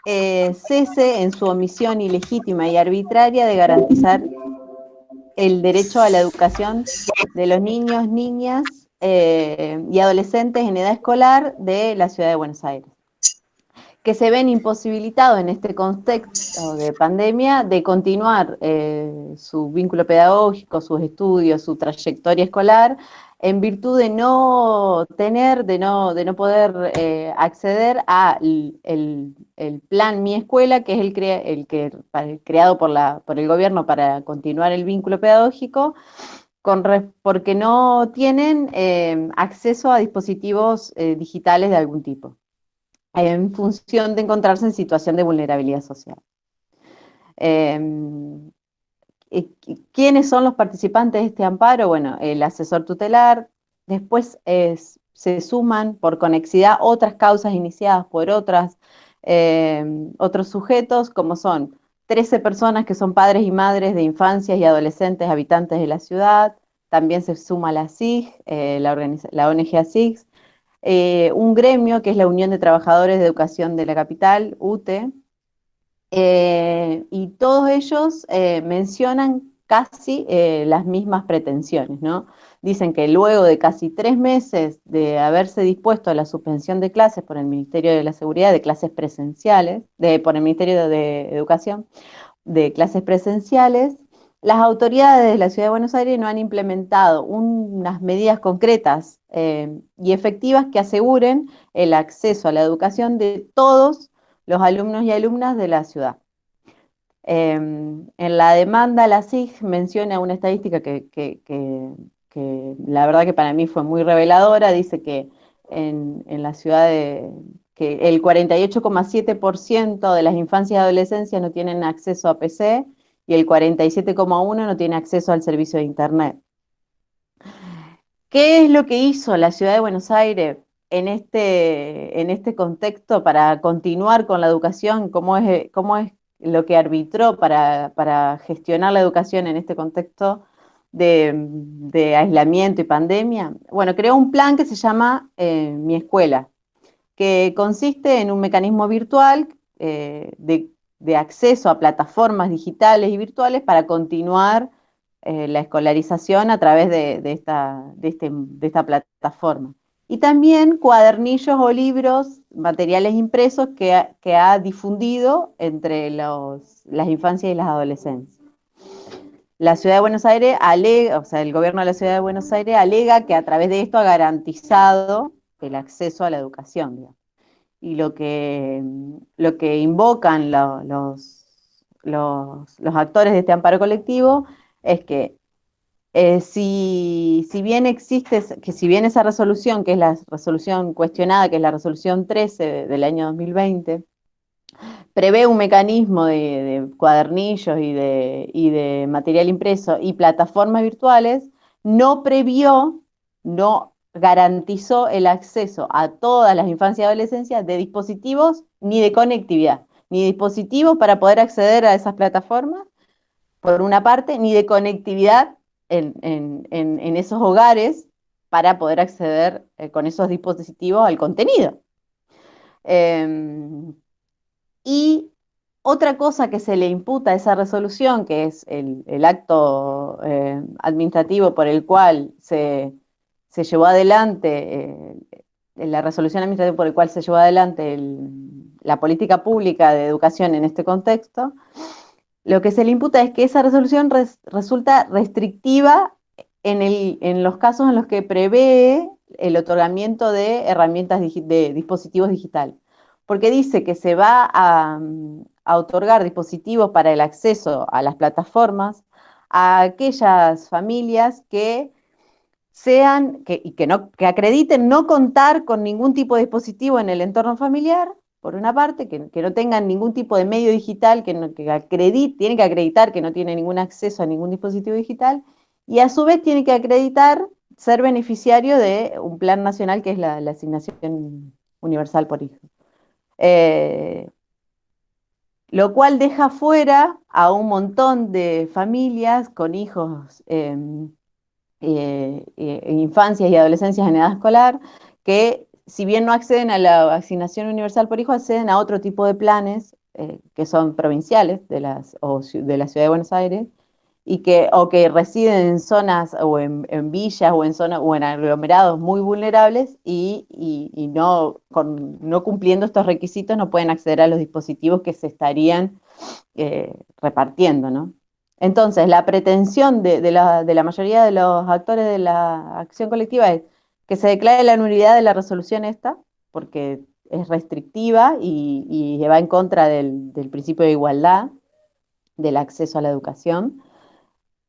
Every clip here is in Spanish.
cese en su omisión ilegítima y arbitraria de garantizar el derecho a la educación de los niños, niñas y adolescentes en edad escolar de la ciudad de Buenos Aires, que se ven imposibilitados en este contexto de pandemia de continuar su vínculo pedagógico, sus estudios, su trayectoria escolar, en virtud de no tener, de no poder acceder a el plan Mi Escuela, que es el creado por el gobierno para continuar el vínculo pedagógico, porque no tienen acceso a dispositivos digitales de algún tipo, en función de encontrarse en situación de vulnerabilidad social. Eh, ¿Quiénes son los participantes de este amparo? Bueno, el asesor tutelar, después se suman por conexidad otras causas iniciadas por otros sujetos, como son 13 personas que son padres y madres de infancias y adolescentes habitantes de la ciudad. También se suma la SIG, la ONG ASIG, un gremio que es la Unión de Trabajadores de Educación de la Capital, UTE, y todos ellos mencionan casi las mismas pretensiones, ¿no? Dicen que luego de casi 3 meses de haberse dispuesto a la suspensión de clases por el Ministerio de la Seguridad, de clases presenciales, por el Ministerio de Educación, de clases presenciales, las autoridades de la Ciudad de Buenos Aires no han implementado unas medidas concretas y efectivas que aseguren el acceso a la educación de todos los alumnos y alumnas de la ciudad. En la demanda, la SIG menciona una estadística que la verdad que para mí fue muy reveladora. Dice que en la ciudad que el 48,7% de las infancias y adolescencias no tienen acceso a PC y el 47,1% no tiene acceso al servicio de Internet. ¿Qué es lo que hizo la ciudad de Buenos Aires en este contexto para continuar con la educación? Cómo es lo que arbitró para gestionar la educación en este contexto de aislamiento y pandemia? Bueno, creó un plan que se llama Mi Escuela, que consiste en un mecanismo virtual de acceso a plataformas digitales y virtuales para continuar la escolarización a través de esta plataforma. Y también cuadernillos o libros, materiales impresos que ha difundido entre las infancias y las adolescencias. La Ciudad de Buenos Aires alega, o sea, el gobierno de la Ciudad de Buenos Aires alega que a través de esto ha garantizado el acceso a la educación, digamos. Y lo que invocan los actores de este amparo colectivo es que si bien existe, que si bien esa resolución, que es la resolución cuestionada, que es la resolución 13 del año 2020, prevé un mecanismo de cuadernillos y de material impreso y plataformas virtuales, no previó, no garantizó el acceso a todas las infancias y adolescencias de dispositivos ni de conectividad, ni dispositivos para poder acceder a esas plataformas, por una parte, ni de conectividad en esos hogares para poder acceder con esos dispositivos al contenido. Eh, y otra cosa que se le imputa a esa resolución, que es el acto administrativo por el cual se llevó adelante, la resolución administrativa por el cual se llevó adelante la política pública de educación en este contexto, lo que se le imputa es que esa resolución resulta restrictiva en los casos en los que prevé el otorgamiento de herramientas de dispositivos digitales, porque dice que se va a otorgar dispositivos para el acceso a las plataformas a aquellas familias que que acrediten no contar con ningún tipo de dispositivo en el entorno familiar, por una parte, que no tengan ningún tipo de medio digital, tienen que acreditar que no tienen ningún acceso a ningún dispositivo digital, y a su vez tienen que acreditar ser beneficiario de un plan nacional que es la asignación universal por hijo. Eh, lo cual deja fuera a un montón de familias con hijos, infancias y adolescencias en edad escolar, que si bien no acceden a la asignación universal por hijo, acceden a otro tipo de planes que son provinciales de la Ciudad de Buenos Aires, o que residen en zonas o en villas o en zonas o en aglomerados muy vulnerables y no cumpliendo estos requisitos no pueden acceder a los dispositivos que se estarían repartiendo, ¿no? Entonces, la pretensión de la mayoría de los actores de la acción colectiva es que se declare la nulidad de la resolución esta, porque es restrictiva y va en contra del principio de igualdad, del acceso a la educación,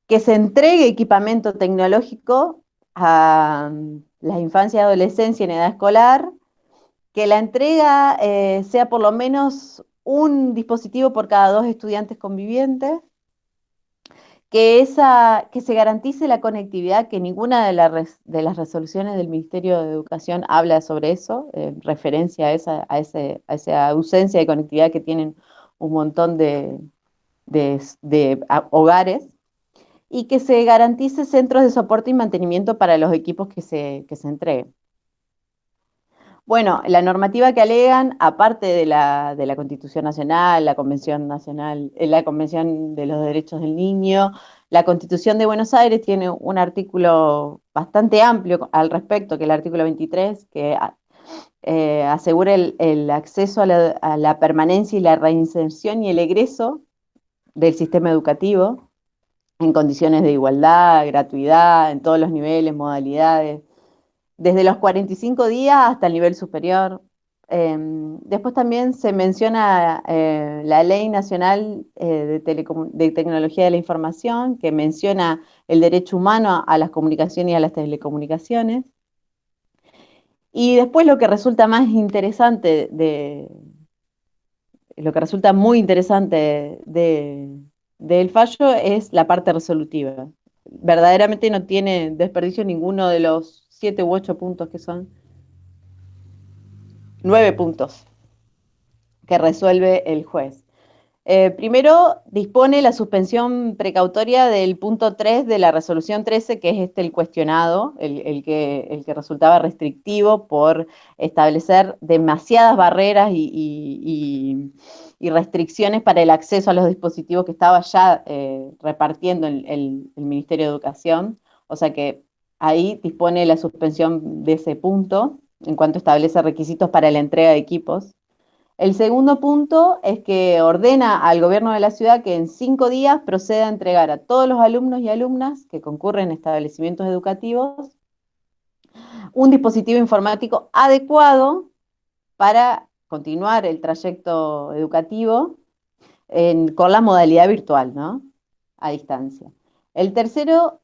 que se entregue equipamiento tecnológico a la infancia y adolescencia en edad escolar, que la entrega sea por lo menos un dispositivo por cada 2 estudiantes convivientes, que se garantice la conectividad, que ninguna de las resoluciones del Ministerio de Educación habla sobre eso, en referencia a esa ausencia de conectividad que tienen un montón de hogares, y que se garantice centros de soporte y mantenimiento para los equipos que se entreguen. Bueno, la normativa que alegan, aparte de la Constitución Nacional, la Convención de los Derechos del Niño, la Constitución de Buenos Aires tiene un artículo bastante amplio al respecto, que es el artículo 23, que asegura el acceso a la permanencia y la reinserción y el egreso del sistema educativo en condiciones de igualdad, gratuidad, en todos los niveles, modalidades, desde los 45 días hasta el nivel superior. Después también se menciona la Ley Nacional de Tecnología de la Información, que menciona el derecho humano a las comunicaciones y a las telecomunicaciones. Y después lo que resulta muy interesante del fallo es la parte resolutiva. Verdaderamente no tiene desperdicio ninguno de los 7 u 8 puntos que son 9 puntos que resuelve el juez. Primero, dispone la suspensión precautoria del punto 3 de la resolución 13, que es el cuestionado, el que resultaba restrictivo por establecer demasiadas barreras y restricciones para el acceso a los dispositivos que estaba ya repartiendo el Ministerio de Educación. O sea que ahí dispone la suspensión de ese punto en cuanto establece requisitos para la entrega de equipos. El segundo punto es que ordena al gobierno de la ciudad que en 5 días proceda a entregar a todos los alumnos y alumnas que concurren en establecimientos educativos un dispositivo informático adecuado para continuar el trayecto educativo con la modalidad virtual, ¿no? A distancia. El tercero,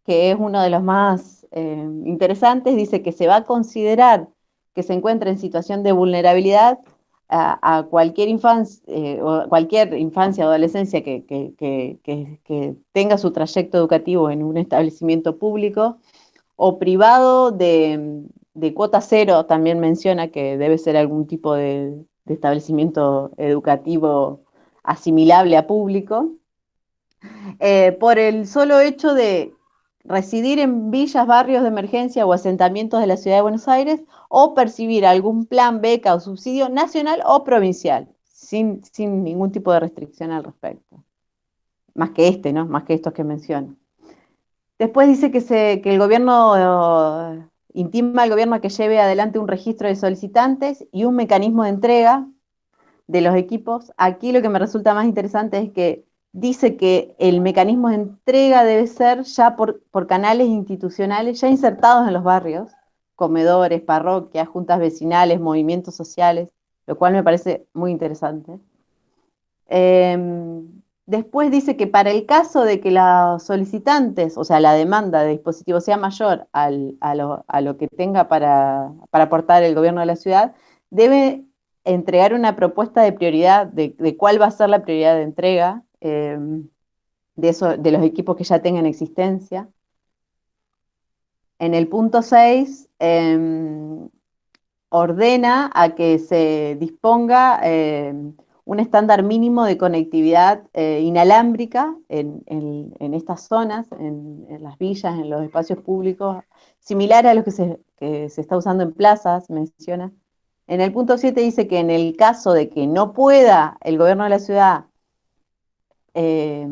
que es uno de los más interesantes, dice que se va a considerar que se encuentra en situación de vulnerabilidad a cualquier infancia o adolescencia que tenga su trayecto educativo en un establecimiento público o privado de cuota cero. También menciona que debe ser algún tipo de establecimiento educativo asimilable a público, por el solo hecho de residir en villas, barrios de emergencia o asentamientos de la Ciudad de Buenos Aires o percibir algún plan, beca o subsidio nacional o provincial, sin ningún tipo de restricción al respecto. Más que ¿no? Más que estos que menciono. Después dice que el gobierno intima al gobierno a que lleve adelante un registro de solicitantes y un mecanismo de entrega de los equipos. Aquí lo que me resulta más interesante es que dice que el mecanismo de entrega debe ser ya por canales institucionales ya insertados en los barrios, comedores, parroquias, juntas vecinales, movimientos sociales, lo cual me parece muy interesante. Después dice que para el caso de que los solicitantes, o sea, la demanda de dispositivos sea mayor a lo que tenga para aportar el gobierno de la ciudad, debe entregar una propuesta de prioridad de cuál va a ser la prioridad de entrega de los equipos que ya tengan existencia. En el punto 6, ordena a que se disponga un estándar mínimo de conectividad inalámbrica en estas zonas, en las villas, en los espacios públicos, similar a los que se está usando en plazas, menciona. En el punto 7 dice que en el caso de que no pueda el gobierno de la ciudad eh,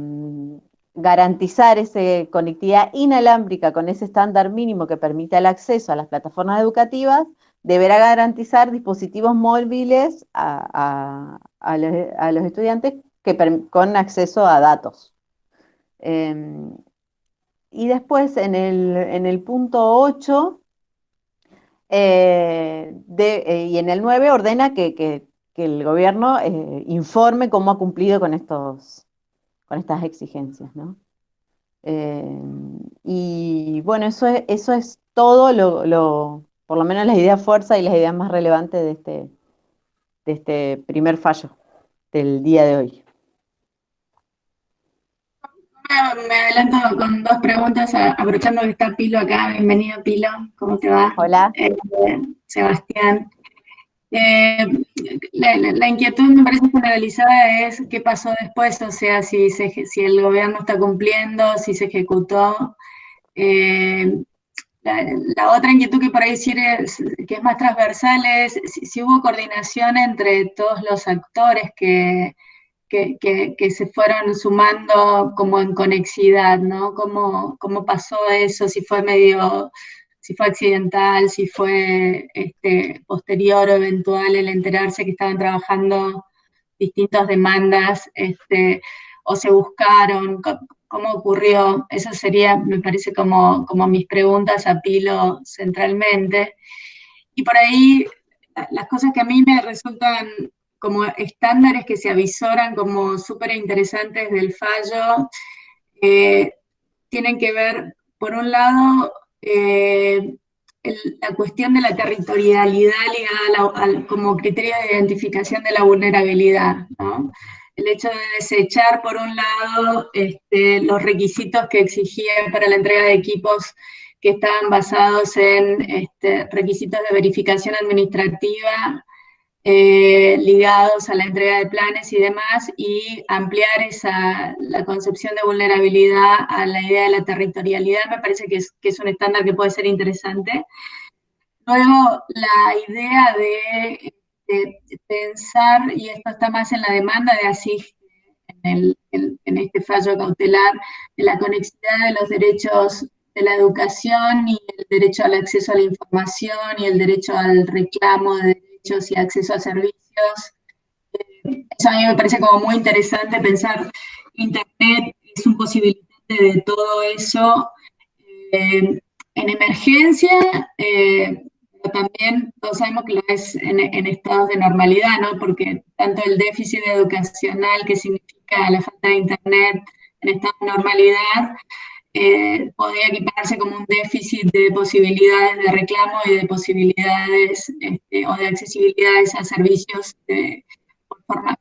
garantizar esa conectividad inalámbrica con ese estándar mínimo que permita el acceso a las plataformas educativas, deberá garantizar dispositivos móviles a los estudiantes con acceso a datos. Y después en el punto 8 y en el 9 ordena que el gobierno informe cómo ha cumplido con estas exigencias, ¿no? Y bueno, eso es todo por lo menos las ideas fuerza y las ideas más relevantes de este primer fallo del día de hoy. Me adelanto con dos preguntas, aprovechando que está Pilo acá. Bienvenido, Pilo. ¿Cómo te va? Hola. Sebastián. La inquietud me parece generalizada es qué pasó después, o sea, si el gobierno está cumpliendo, si se ejecutó. Eh, la otra inquietud que por ahí sí que es más transversal es si hubo coordinación entre todos los actores que se fueron sumando como en conexidad, ¿no? ¿Cómo pasó eso? Si fue accidental, si fue posterior o eventual el enterarse que estaban trabajando distintas demandas, o se buscaron, cómo ocurrió. Eso sería, me parece, como mis preguntas a Pilo centralmente. Y por ahí, las cosas que a mí me resultan como estándares que se avisoran como súper interesantes del fallo, eh, tienen que ver, por un lado, la cuestión de la territorialidad ligada como criterio de identificación de la vulnerabilidad, ¿no? El hecho de desechar, por un lado, los requisitos que exigían para la entrega de equipos que estaban basados en requisitos de verificación administrativa ligados a la entrega de planes y demás, y ampliar la concepción de vulnerabilidad a la idea de la territorialidad, me parece que es un estándar que puede ser interesante. Luego, la idea de pensar, y esto está más en la demanda de ASIG, en este fallo cautelar, de la conexidad de los derechos de la educación y el derecho al acceso a la información y el derecho al reclamo de derechos y acceso a servicios. Eso a mí me parece como muy interesante pensar que Internet es un posibilitante de todo eso en emergencia, pero también todos sabemos que lo es en estados de normalidad, ¿no? Porque tanto el déficit educacional que significa la falta de Internet en estado de normalidad podría equipararse como un déficit de posibilidades de reclamo y de posibilidades o de accesibilidades a servicios por, forma,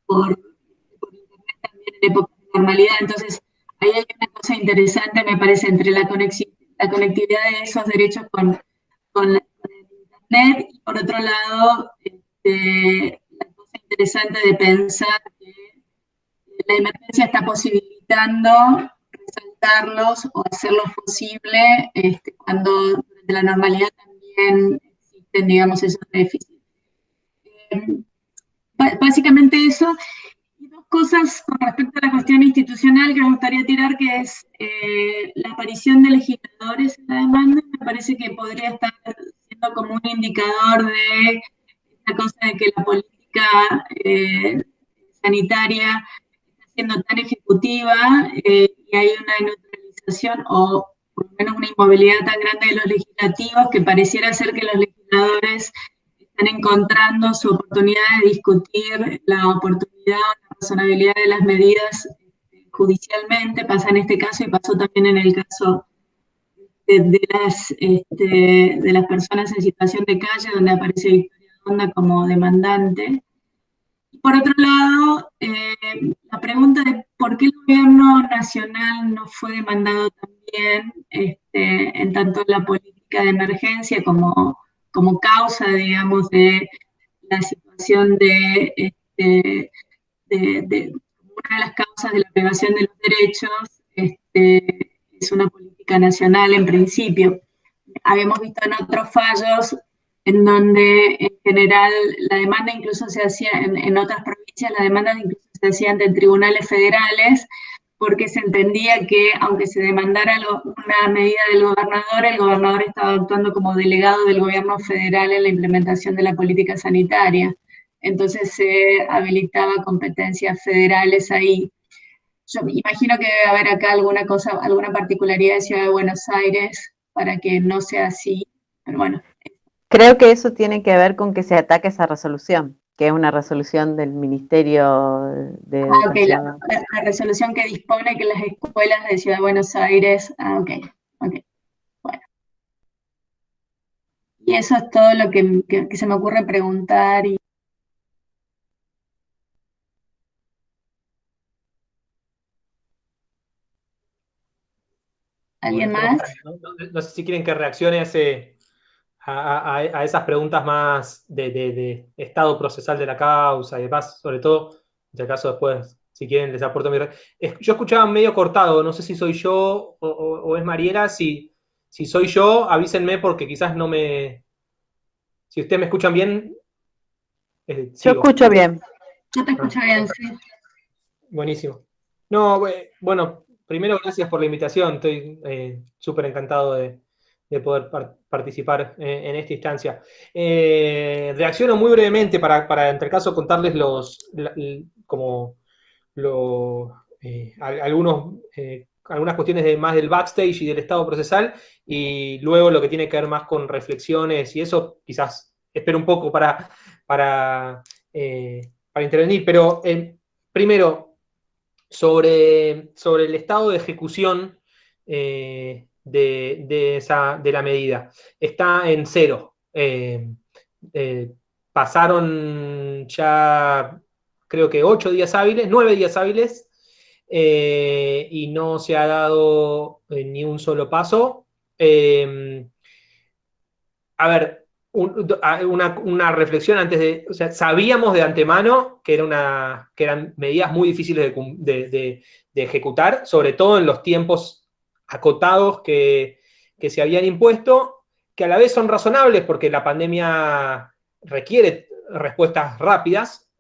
por Internet también en época de normalidad. Entonces, ahí hay una cosa interesante, me parece, entre la conectividad de esos derechos con el Internet, y por otro lado, la cosa interesante de pensar que la emergencia está posibilitando resaltarlos o hacerlos posible cuando durante la normalidad también existen, digamos, esos déficits. Eh, Básicamente eso. Y dos cosas con respecto a la cuestión institucional que me gustaría tirar, que es la aparición de legisladores en la demanda. Me parece que podría estar siendo como un indicador de esta cosa de que la política sanitaria está siendo tan ejecutiva y hay una neutralización o por lo menos una inmovilidad tan grande de los legislativos que pareciera ser que los legisladores están encontrando su oportunidad de discutir la oportunidad o la razonabilidad de las medidas judicialmente. Pasa en este caso y pasó también en el caso de las personas en situación de calle, donde aparece Victoria Donda como demandante. Y por otro lado, la pregunta de por qué el gobierno nacional no fue demandado también en tanto la política de emergencia como causa, digamos, de la situación una de las causas de la privación de los derechos, es una política nacional en principio. habíamos visto en otros fallos en donde en general la demanda incluso se hacía en otras provincias, la demanda incluso se hacía ante tribunales federales, porque se entendía que aunque se demandara una medida del gobernador, el gobernador estaba actuando como delegado del gobierno federal en la implementación de la política sanitaria. Entonces se habilitaba competencias federales ahí. Yo me imagino que debe haber acá alguna cosa, alguna particularidad de Ciudad de Buenos Aires para que no sea así, pero bueno. Creo que eso tiene que ver con que se ataque esa resolución, que es una resolución del Ministerio de Ah, ok, Educación. la resolución que dispone que las escuelas de Ciudad de Buenos Aires, ok, ok, bueno. Y eso es todo lo que se me ocurre preguntar. Y, ¿alguien Bueno, más? no sé si quieren que reaccione a esas preguntas más de estado procesal de la causa y demás, sobre todo, si acaso después, si quieren, les aporto mi... Yo escuchaba medio cortado, no sé si soy yo o es Mariela, si soy yo, avísenme porque quizás no me... Si ustedes me escuchan bien, Yo sigo. escucho bien. Yo te Ah, escucho bien, sí. buenísimo. No, bueno, primero gracias por la invitación, estoy súper encantado de poder participar en esta instancia. Reacciono muy brevemente para en tal caso contarles como algunas cuestiones más del backstage y del estado procesal, y luego lo que tiene que ver más con reflexiones y eso, quizás espero un poco para intervenir, pero primero, sobre el estado de ejecución de la medida. Está en cero. Eh, Pasaron ya, creo que 8 días hábiles, 9 días hábiles, y no se ha dado ni un solo paso. A ver, una reflexión antes de, o sea, sabíamos de antemano que eran medidas muy difíciles de ejecutar, sobre todo en los tiempos acotados que se habían impuesto, que a la vez son razonables porque la pandemia requiere respuestas rápidas,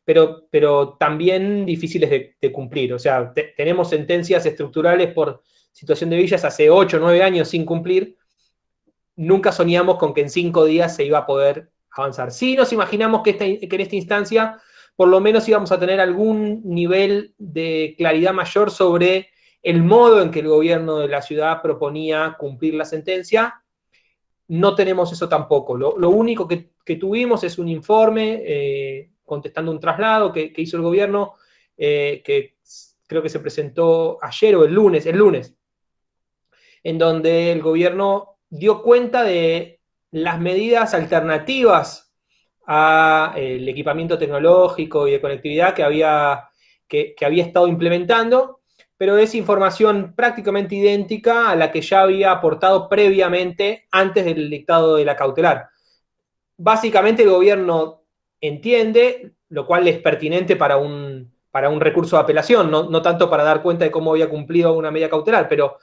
pero también difíciles de cumplir. O sea, tenemos sentencias estructurales por situación de villas hace 8 o 9 años sin cumplir. Nunca soñamos con que en 5 días se iba a poder avanzar. Sí nos imaginamos que en esta instancia por lo menos íbamos a tener algún nivel de claridad mayor sobre el modo en que el gobierno de la ciudad proponía cumplir la sentencia. No tenemos eso tampoco. Lo único que tuvimos es un informe contestando un traslado que hizo el gobierno, que creo que se presentó ayer o el lunes, en donde el gobierno dio cuenta de las medidas alternativas al equipamiento tecnológico y de conectividad que había estado implementando, pero es información prácticamente idéntica a la que ya había aportado previamente antes del dictado de la cautelar. Básicamente el gobierno entiende, lo cual es pertinente para un recurso de apelación, no tanto para dar cuenta de cómo había cumplido una medida cautelar, pero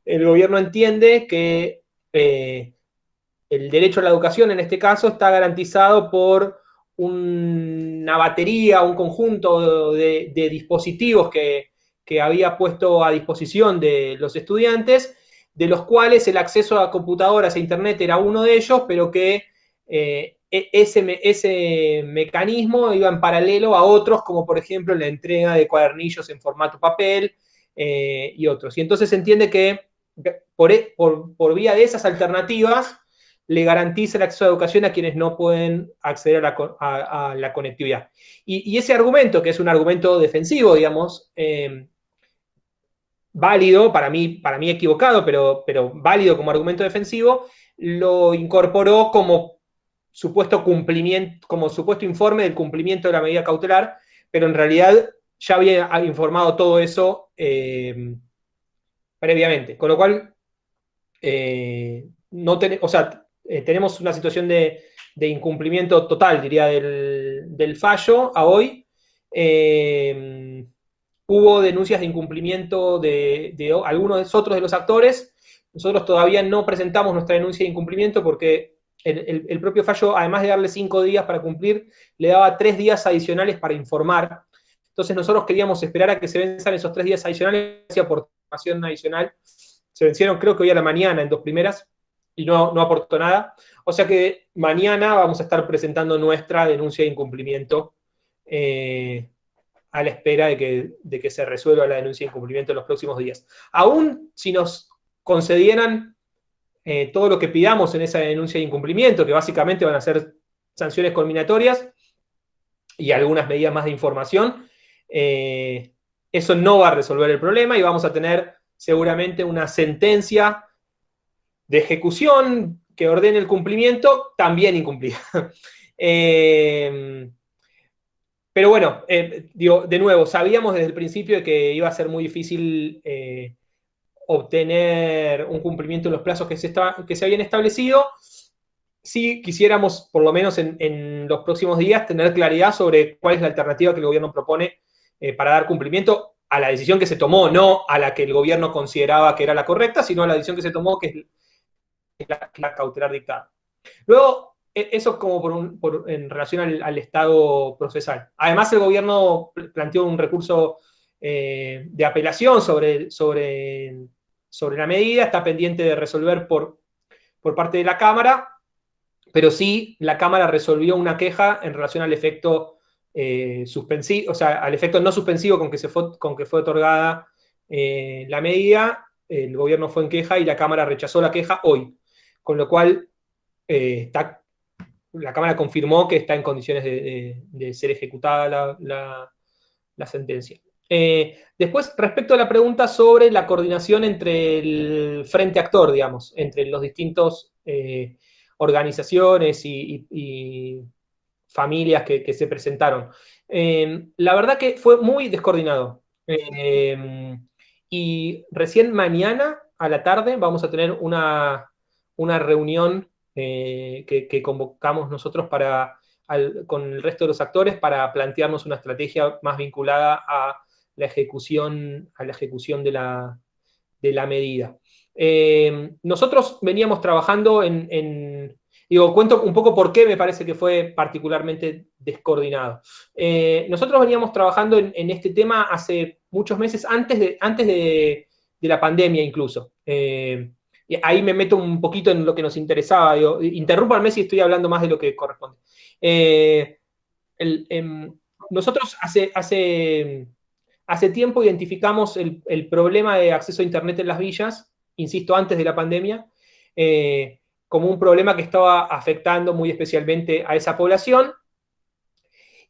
el gobierno entiende que el derecho a la educación en este caso está garantizado por una batería, un conjunto de dispositivos que había puesto a disposición de los estudiantes, de los cuales el acceso a computadoras e internet era uno de ellos, pero que ese mecanismo iba en paralelo a otros, como por ejemplo la entrega de cuadernillos en formato papel y otros. Y entonces se entiende que por vía de esas alternativas le garantiza el acceso a educación a quienes no pueden acceder a la conectividad. Y ese argumento, que es un argumento defensivo, digamos, válido, para mí equivocado, pero válido como argumento defensivo, lo incorporó como supuesto cumplimiento, como supuesto informe del cumplimiento de la medida cautelar, pero en realidad ya había informado todo eso previamente. Con lo cual, o sea, tenemos una situación de incumplimiento total, diría, del fallo a hoy. Hubo denuncias de incumplimiento de algunos otros de los actores. nosotros todavía no presentamos nuestra denuncia de incumplimiento porque el propio fallo, además de darle 5 días para cumplir, le daba 3 días adicionales para informar. Entonces nosotros queríamos esperar a que se venzan esos 3 días adicionales y aportación adicional. Se vencieron creo que hoy a la mañana en 2 primeras y no aportó nada. O sea que mañana vamos a estar presentando nuestra denuncia de incumplimiento a la espera de que se resuelva la denuncia de incumplimiento en los próximos días. Aún si nos concedieran todo lo que pidamos en esa denuncia de incumplimiento, que básicamente van a ser sanciones conminatorias y algunas medidas más de información, eso no va a resolver el problema y vamos a tener seguramente una sentencia de ejecución que ordene el cumplimiento también incumplida. Pero bueno, digo, de nuevo, sabíamos desde el principio de que iba a ser muy difícil obtener un cumplimiento en los plazos que se habían establecido. Si quisiéramos, por lo menos en los próximos días, tener claridad sobre cuál es la alternativa que el gobierno propone para dar cumplimiento a la decisión que se tomó, no a la que el gobierno consideraba que era la correcta, sino a la decisión que se tomó, que es la cautelar dictada. Luego, eso como en relación al estado procesal. Además, el gobierno planteó un recurso de apelación sobre la medida, está pendiente de resolver por parte de la Cámara, pero sí la Cámara resolvió una queja en relación al efecto suspensivo, o sea, al efecto no suspensivo con que fue otorgada la medida. El gobierno fue en queja y la Cámara rechazó la queja hoy, con lo cual la Cámara confirmó que está en condiciones de ser ejecutada la sentencia. Después, respecto a la pregunta sobre la coordinación entre el frente actor, digamos, entre los distintos organizaciones y familias que se presentaron. La verdad que fue muy descoordinado. Y recién mañana a la tarde vamos a tener una reunión que convocamos nosotros con el resto de los actores para plantearnos una estrategia más vinculada a la ejecución de la medida. Nosotros veníamos trabajando digo, cuento un poco por qué me parece que fue particularmente descoordinado. Nosotros veníamos trabajando en este tema hace muchos meses, antes de la pandemia incluso. Y ahí me meto un poquito en lo que nos interesaba. Digo, interrúmpanme si estoy hablando más de lo que corresponde. Nosotros hace tiempo identificamos el problema de acceso a Internet en las villas, insisto, antes de la pandemia, como un problema que estaba afectando muy especialmente a esa población.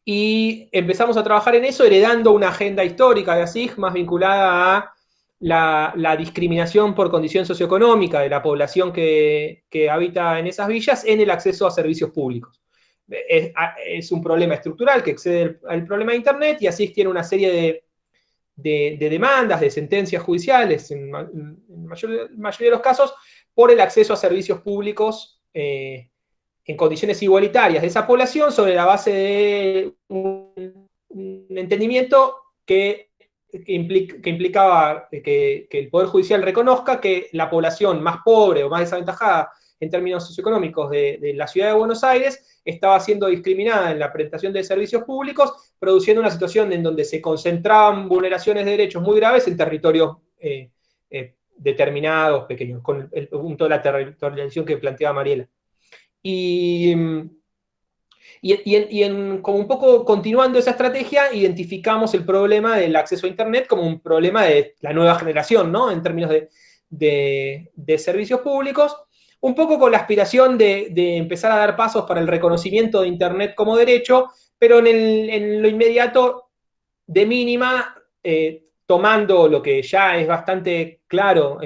Y empezamos a trabajar en eso, heredando una agenda histórica de ASIG más vinculada a la discriminación por condición socioeconómica de la población que habita en esas villas en el acceso a servicios públicos. Es un problema estructural que excede al problema de Internet y ASIG tiene una serie de demandas, de sentencias judiciales, en la mayoría de los casos, por el acceso a servicios públicos en condiciones igualitarias de esa población sobre la base de un entendimiento que implicaba que el Poder Judicial reconozca que la población más pobre o más desaventajada en términos socioeconómicos de la ciudad de Buenos Aires estaba siendo discriminada en la prestación de servicios públicos, produciendo una situación en donde se concentraban vulneraciones de derechos muy graves en territorios determinados, pequeños, con el punto de la territorialización que planteaba Mariela. Y como un poco continuando esa estrategia, identificamos el problema del acceso a Internet como un problema de la nueva generación, ¿no? En términos de servicios públicos, un poco con la aspiración de empezar a dar pasos para el reconocimiento de Internet como derecho, pero en lo inmediato, de mínima, tomando lo que ya es bastante claro,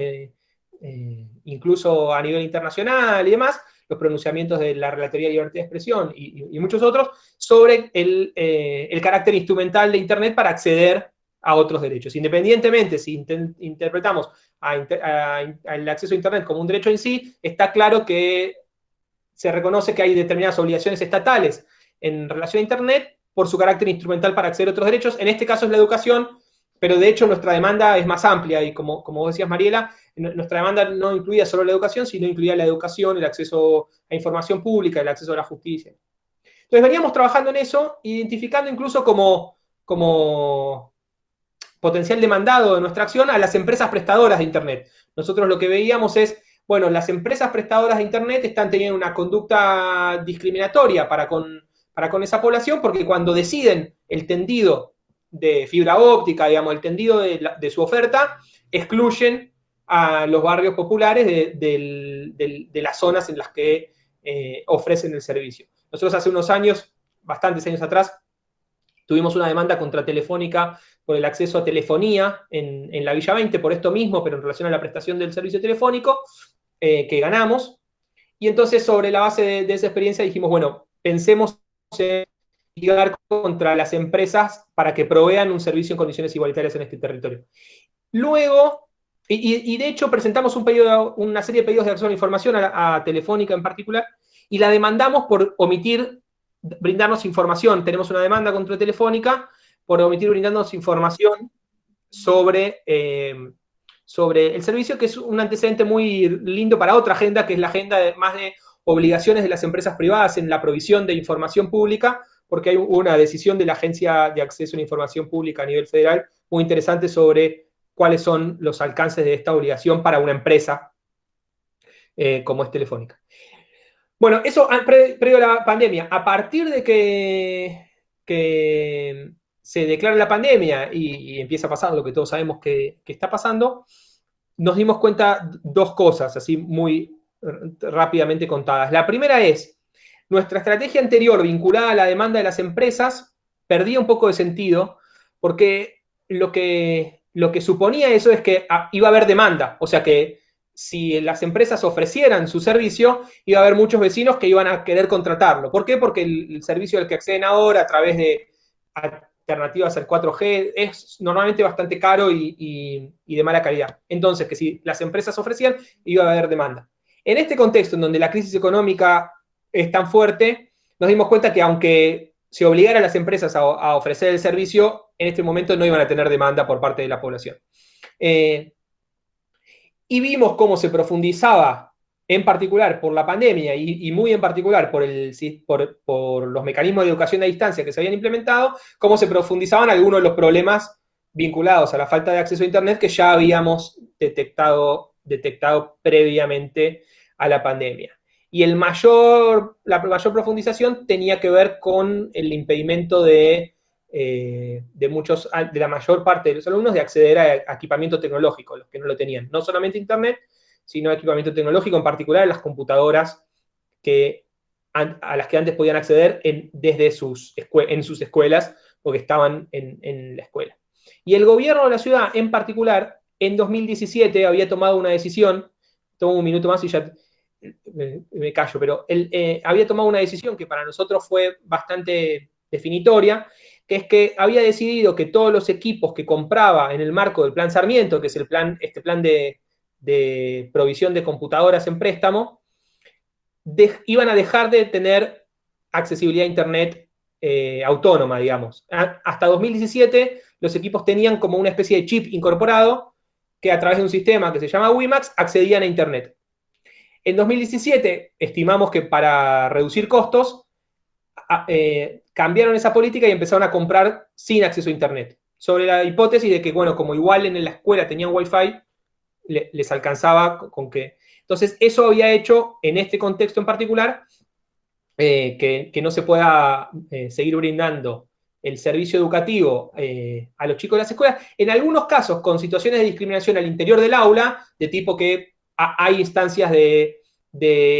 incluso a nivel internacional y demás, los pronunciamientos de la Relatoría de Libertad de Expresión y muchos otros, sobre el carácter instrumental de Internet para acceder a otros derechos. Independientemente si interpretamos al acceso a Internet como un derecho en sí, está claro que se reconoce que hay determinadas obligaciones estatales en relación a Internet por su carácter instrumental para acceder a otros derechos. En este caso es la educación, pero de hecho nuestra demanda es más amplia y como decías, Mariela, nuestra demanda no incluía solo la educación, sino incluía la educación, el acceso a información pública, el acceso a la justicia. Entonces veníamos trabajando en eso, identificando incluso como potencial demandado de nuestra acción a las empresas prestadoras de Internet. Nosotros lo que veíamos es, bueno, las empresas prestadoras de Internet están teniendo una conducta discriminatoria para con esa población, porque cuando deciden el tendido de fibra óptica, digamos, el tendido de su oferta, excluyen a los barrios populares de las zonas en las que ofrecen el servicio. Nosotros hace unos años, bastantes años atrás, tuvimos una demanda contra Telefónica por el acceso a telefonía en la Villa 20, por esto mismo, pero en relación a la prestación del servicio telefónico, que ganamos. Y entonces, sobre la base de esa experiencia, dijimos, bueno, pensemos en ligar contra las empresas para que provean un servicio en condiciones igualitarias en este territorio. Luego, y de hecho presentamos una serie de pedidos de acceso a la información a Telefónica en particular, y la demandamos por omitir brindarnos información. Tenemos una demanda contra Telefónica por omitir brindarnos información sobre el servicio, que es un antecedente muy lindo para otra agenda, que es la agenda más de obligaciones de las empresas privadas en la provisión de información pública, porque hay una decisión de la Agencia de Acceso a la Información Pública a nivel federal muy interesante sobre cuáles son los alcances de esta obligación para una empresa como es Telefónica. Bueno, eso previo a la pandemia. A partir de que se declara la pandemia y empieza a pasar lo que todos sabemos que está pasando, nos dimos cuenta dos cosas, así muy rápidamente contadas. La primera es, nuestra estrategia anterior vinculada a la demanda de las empresas perdía un poco de sentido, porque lo que suponía eso es que iba a haber demanda, o sea que si las empresas ofrecieran su servicio, iba a haber muchos vecinos que iban a querer contratarlo. ¿Por qué? Porque el servicio al que acceden ahora a través de alternativas al 4G es normalmente bastante caro y de mala calidad. Entonces, que si las empresas ofrecían, iba a haber demanda. En este contexto, en donde la crisis económica es tan fuerte, nos dimos cuenta que aunque se obligara a las empresas a ofrecer el servicio, en este momento no iban a tener demanda por parte de la población. Y vimos cómo se profundizaba, en particular por la pandemia y muy en particular por los mecanismos de educación a distancia que se habían implementado, cómo se profundizaban algunos de los problemas vinculados a la falta de acceso a Internet que ya habíamos detectado previamente a la pandemia. Y la mayor profundización tenía que ver con el impedimento de la mayor parte de los alumnos de acceder a equipamiento tecnológico, los que no lo tenían. No solamente Internet, sino equipamiento tecnológico, en particular las computadoras a las que antes podían acceder en sus escuelas, porque estaban en la escuela. Y el gobierno de la ciudad, en particular, en 2017 había tomado una decisión, tomo un minuto más y ya me callo, pero había tomado una decisión que para nosotros fue bastante definitoria, que es que había decidido que todos los equipos que compraba en el marco del Plan Sarmiento, que es este plan de provisión de computadoras en préstamo, iban a dejar de tener accesibilidad a Internet autónoma, digamos. Hasta 2017 los equipos tenían como una especie de chip incorporado que a través de un sistema que se llama WiMAX accedían a Internet. En 2017 estimamos que para reducir costos cambiaron esa política y empezaron a comprar sin acceso a Internet, sobre la hipótesis de que, bueno, como igual en la escuela tenían Wi-Fi, les alcanzaba con que... Entonces, eso había hecho, en este contexto en particular, que no se pueda seguir brindando el servicio educativo a los chicos de las escuelas, en algunos casos con situaciones de discriminación al interior del aula, de tipo que hay instancias de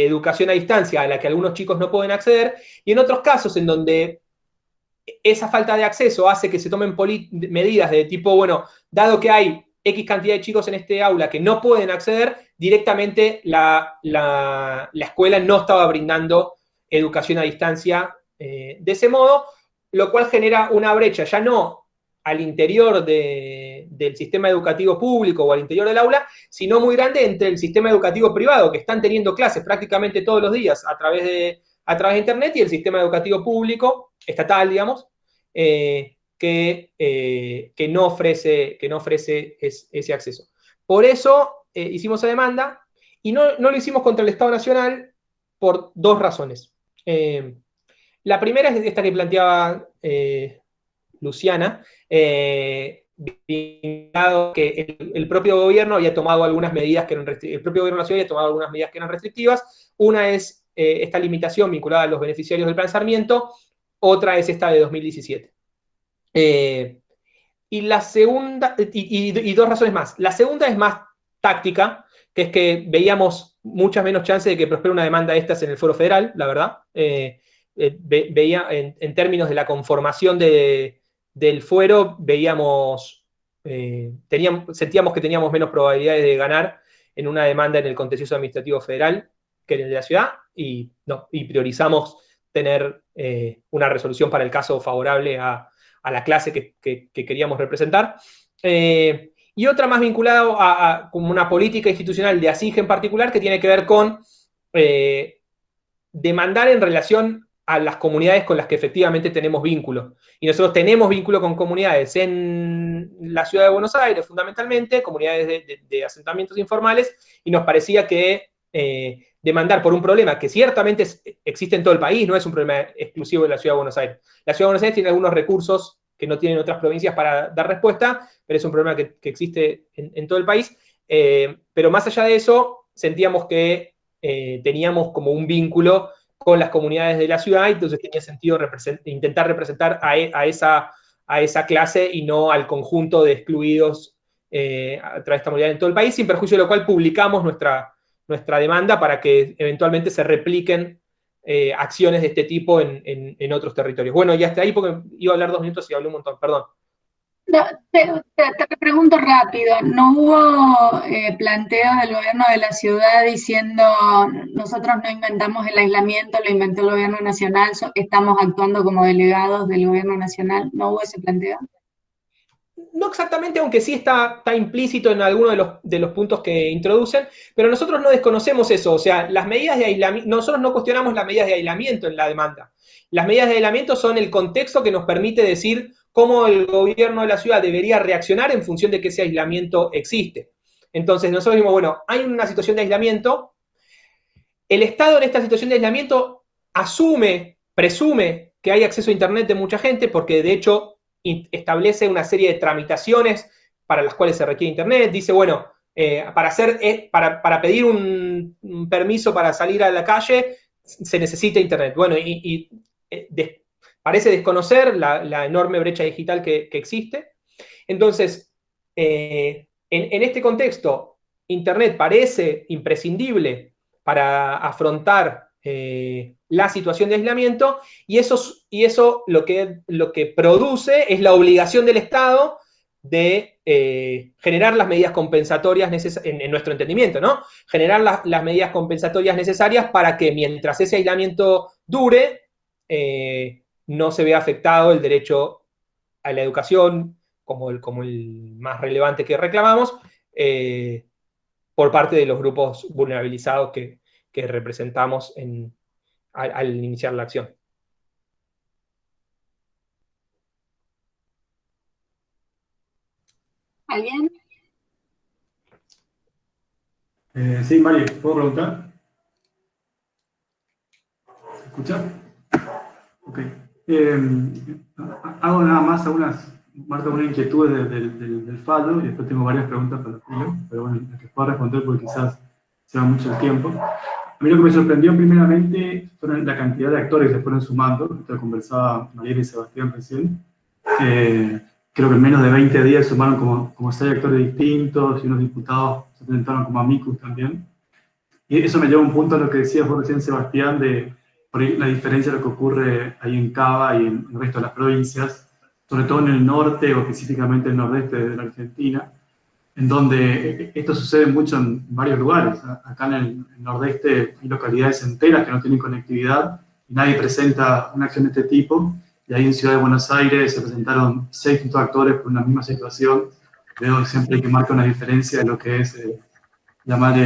educación a distancia a la que algunos chicos no pueden acceder, y en otros casos en donde esa falta de acceso hace que se tomen medidas de tipo, bueno, dado que hay X cantidad de chicos en este aula que no pueden acceder, directamente la escuela no estaba brindando educación a distancia de ese modo, lo cual genera una brecha, ya no al interior del sistema educativo público o al interior del aula, sino muy grande entre el sistema educativo privado, que están teniendo clases prácticamente todos los días a través de Internet, y el sistema educativo público, estatal, digamos, que que no ofrece ese acceso. Por eso hicimos esa demanda, y no lo hicimos contra el Estado Nacional por dos razones. La primera es esta que planteaba Luciana, que el propio gobierno había tomado algunas medidas que eran el propio gobierno de la ciudad había tomado algunas medidas que eran restrictivas. Una es esta limitación vinculada a los beneficiarios del Plan Sarmiento, otra es esta de 2017. Y la segunda, y dos razones más. La segunda es más táctica, que es que veíamos muchas menos chances de que prospere una demanda de estas en el Foro Federal, la verdad. Veía en términos de la conformación del fuero, veíamos, sentíamos que teníamos menos probabilidades de ganar en una demanda en el contencioso administrativo federal que en el de la ciudad, y priorizamos tener una resolución para el caso favorable a la clase que queríamos representar. Y otra más vinculada a como una política institucional de ASIG en particular, que tiene que ver con demandar en relación a las comunidades con las que efectivamente tenemos vínculo. Y nosotros tenemos vínculo con comunidades en la ciudad de Buenos Aires, fundamentalmente, comunidades de asentamientos informales, y nos parecía que demandar por un problema que ciertamente existe en todo el país, no es un problema exclusivo de la ciudad de Buenos Aires. La ciudad de Buenos Aires tiene algunos recursos que no tienen otras provincias para dar respuesta, pero es un problema que existe en todo el país. Pero más allá de eso, sentíamos que teníamos como un vínculo con las comunidades de la ciudad, y entonces tenía sentido intentar representar a esa clase y no al conjunto de excluidos a través de esta modalidad en todo el país, sin perjuicio de lo cual publicamos nuestra demanda para que eventualmente se repliquen acciones de este tipo en otros territorios. Bueno, y hasta ahí, porque iba a hablar 2 minutos y hablé un montón, perdón. No, te pregunto rápido, ¿no hubo planteo del gobierno de la ciudad diciendo nosotros no inventamos el aislamiento, lo inventó el gobierno nacional, estamos actuando como delegados del gobierno nacional? ¿No hubo ese planteo? No exactamente, aunque sí está implícito en alguno de los puntos que introducen, pero nosotros no desconocemos eso. O sea, las medidas de aislamiento, nosotros no cuestionamos las medidas de aislamiento en la demanda. Las medidas de aislamiento son el contexto que nos permite decir cómo el gobierno de la ciudad debería reaccionar en función de que ese aislamiento existe. Entonces nosotros dijimos, bueno, hay una situación de aislamiento, el Estado en esta situación de aislamiento presume que hay acceso a Internet de mucha gente, porque de hecho establece una serie de tramitaciones para las cuales se requiere Internet. Dice, bueno, para pedir un permiso para salir a la calle se necesita Internet. Bueno, parece desconocer la enorme brecha digital que existe. Entonces, en este contexto, Internet parece imprescindible para afrontar la situación de aislamiento, y eso lo que produce es la obligación del Estado de generar las medidas compensatorias en nuestro entendimiento, ¿no? Generar las medidas compensatorias necesarias para que mientras ese aislamiento dure, no se vea afectado el derecho a la educación como el más relevante que reclamamos, por parte de los grupos vulnerabilizados que representamos al iniciar la acción. ¿Alguien? Sí, Mari, ¿puedo preguntar? ¿Se escucha? Ok. Hago nada más marco una inquietud del fallo, y después tengo varias preguntas para Julio, pero bueno, las que puedo responder porque quizás se va mucho el tiempo. A mí lo que me sorprendió primeramente fueron la cantidad de actores que se fueron sumando. Esto conversaba Mariela y Sebastián recién. Creo que en menos de 20 días sumaron como 6 actores distintos, y unos diputados se presentaron como amicus también. Y eso me lleva a un punto a lo que decías vos recién, Sebastián, de por ahí la diferencia de lo que ocurre ahí en Cava y en el resto de las provincias, sobre todo en el norte o específicamente el nordeste de la Argentina, en donde esto sucede mucho en varios lugares. Acá en el nordeste hay localidades enteras que no tienen conectividad y nadie presenta una acción de este tipo. Y ahí en Ciudad de Buenos Aires se presentaron 6 distintos actores por una misma situación. Veo que siempre hay que marcar una diferencia de lo que es llamar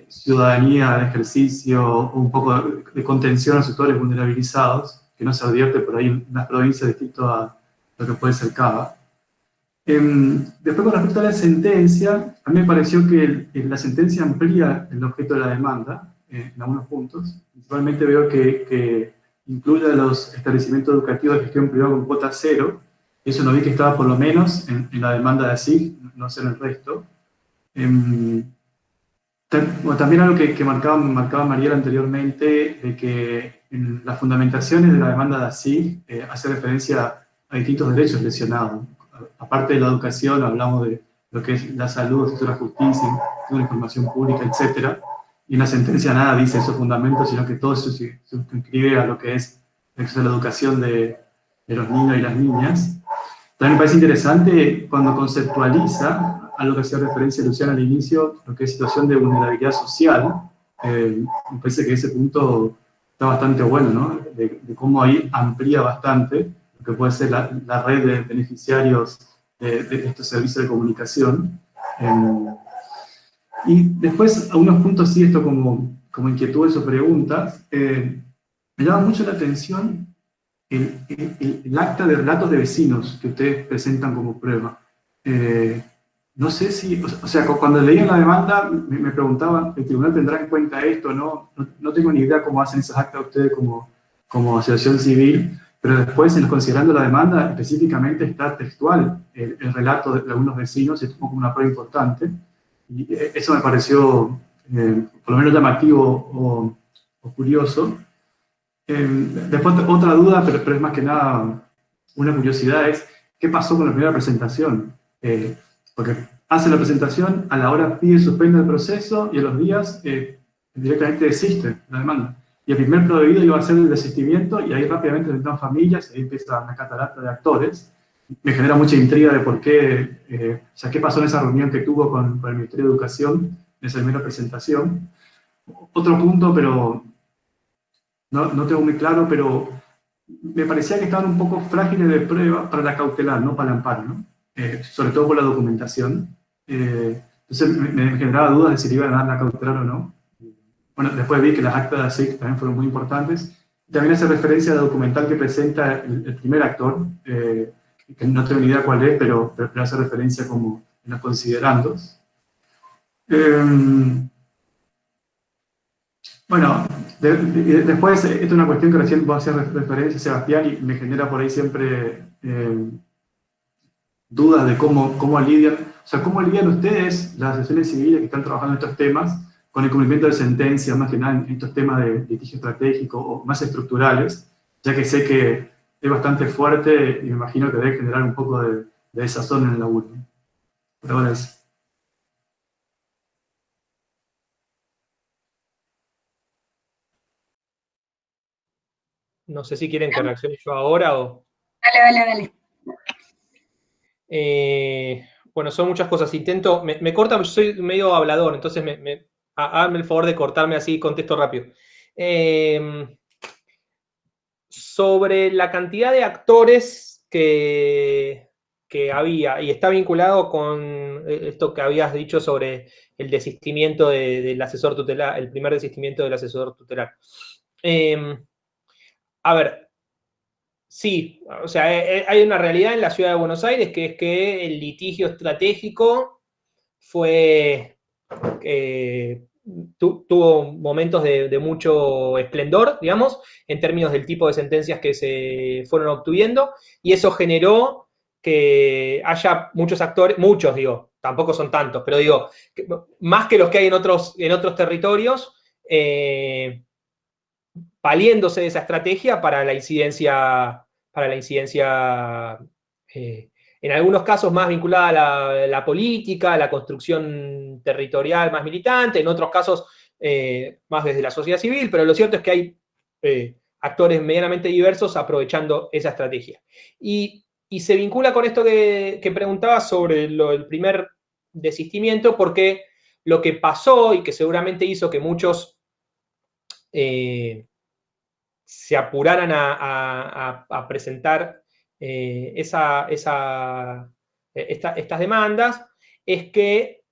ciudadanía de ejercicio o un poco de contención a sectores vulnerabilizados, que no se advierte por ahí en las provincias distinto a lo que puede ser Cava. Después, con respecto a la sentencia, a mí me pareció que la sentencia amplía el objeto de la demanda en algunos puntos. Principalmente veo que incluye a los establecimientos educativos de gestión privada con cuota cero. Eso no vi que estaba por lo menos en la demanda de ASIG, no sé en el resto. También algo que marcaba Mariela anteriormente, de que en las fundamentaciones de la demanda de ASIG hace referencia a distintos derechos lesionados. Aparte de la educación, hablamos de lo que es la salud, el acceso a la justicia, la información pública, etc. Y en la sentencia nada dice esos fundamentos, sino que todo eso se suscribe a lo que es el acceso a la educación de los niños y las niñas. También me parece interesante cuando conceptualiza, a lo que hacía referencia Luciana al inicio, lo que es situación de vulnerabilidad social. Me parece que ese punto está bastante bueno, ¿no? De cómo ahí amplía bastante lo que puede ser la red de beneficiarios de estos servicios de comunicación. Y después, a unos puntos sí, esto como inquietudes o preguntas, me llama mucho la atención el acta de relatos de vecinos que ustedes presentan como prueba. No sé si, o sea, cuando leían la demanda me preguntaban, ¿el tribunal tendrá en cuenta esto? No tengo ni idea cómo hacen esas actas ustedes como asociación civil, pero después, considerando la demanda, específicamente está textual el relato de algunos vecinos, y es como una prueba importante. Y eso me pareció, por lo menos llamativo o curioso. Después, otra duda, pero es más que nada una curiosidad, es ¿qué pasó con la primera presentación? Porque hace la presentación, a la hora pide suspende el proceso y a los días directamente desiste la demanda. Y el primer prohibido iba a ser el desistimiento y ahí rápidamente entran familias y ahí empieza una catarata de actores. Me genera mucha intriga de por qué, o sea, qué pasó en esa reunión que tuvo con el Ministerio de Educación en esa primera presentación. Otro punto, pero no tengo muy claro, pero me parecía que estaban un poco frágiles de prueba para la cautelar, no para el amparo, ¿no? Sobre todo por la documentación. Entonces me generaba dudas de si le iban a dar la cautelar o no. Bueno, después vi que las actas de ASIC también fueron muy importantes. También hace referencia al documental que presenta el primer actor, que no tengo ni idea cuál es, pero hace referencia como en los considerandos. Bueno, después, esta es una cuestión que recién vos hacías referencia, Sebastián, y me genera por ahí siempre dudas de cómo lidian, o sea, cómo lidian ustedes, las asociaciones civiles que están trabajando en estos temas, con el cumplimiento de sentencias, más que nada en estos temas de litigio estratégico o más estructurales, ya que sé que es bastante fuerte y me imagino que debe generar un poco de desazón en el laburo. Pero ahora es... No sé si quieren que reaccione yo ahora o... Dale. Bueno, son muchas cosas. Intento... Me cortan, yo soy medio hablador, entonces háganme el favor de cortarme así y contesto rápido. Sobre la cantidad de actores que había, y está vinculado con esto que habías dicho sobre el desistimiento del asesor tutelar, el primer desistimiento del asesor tutelar. A ver, sí, o sea, hay una realidad en la ciudad de Buenos Aires que es que el litigio estratégico fue... tuvo momentos de mucho esplendor, digamos, en términos del tipo de sentencias que se fueron obteniendo, y eso generó que haya muchos actores, muchos digo, tampoco son tantos, pero digo, más que los que hay en otros territorios, valiéndose de esa estrategia para la incidencia en algunos casos más vinculada a la política, a la construcción territorial más militante, en otros casos más desde la sociedad civil, pero lo cierto es que hay actores medianamente diversos aprovechando esa estrategia. Y se vincula con esto que preguntaba sobre el primer desistimiento, porque lo que pasó y que seguramente hizo que muchos se apuraran a presentar estas demandas, es que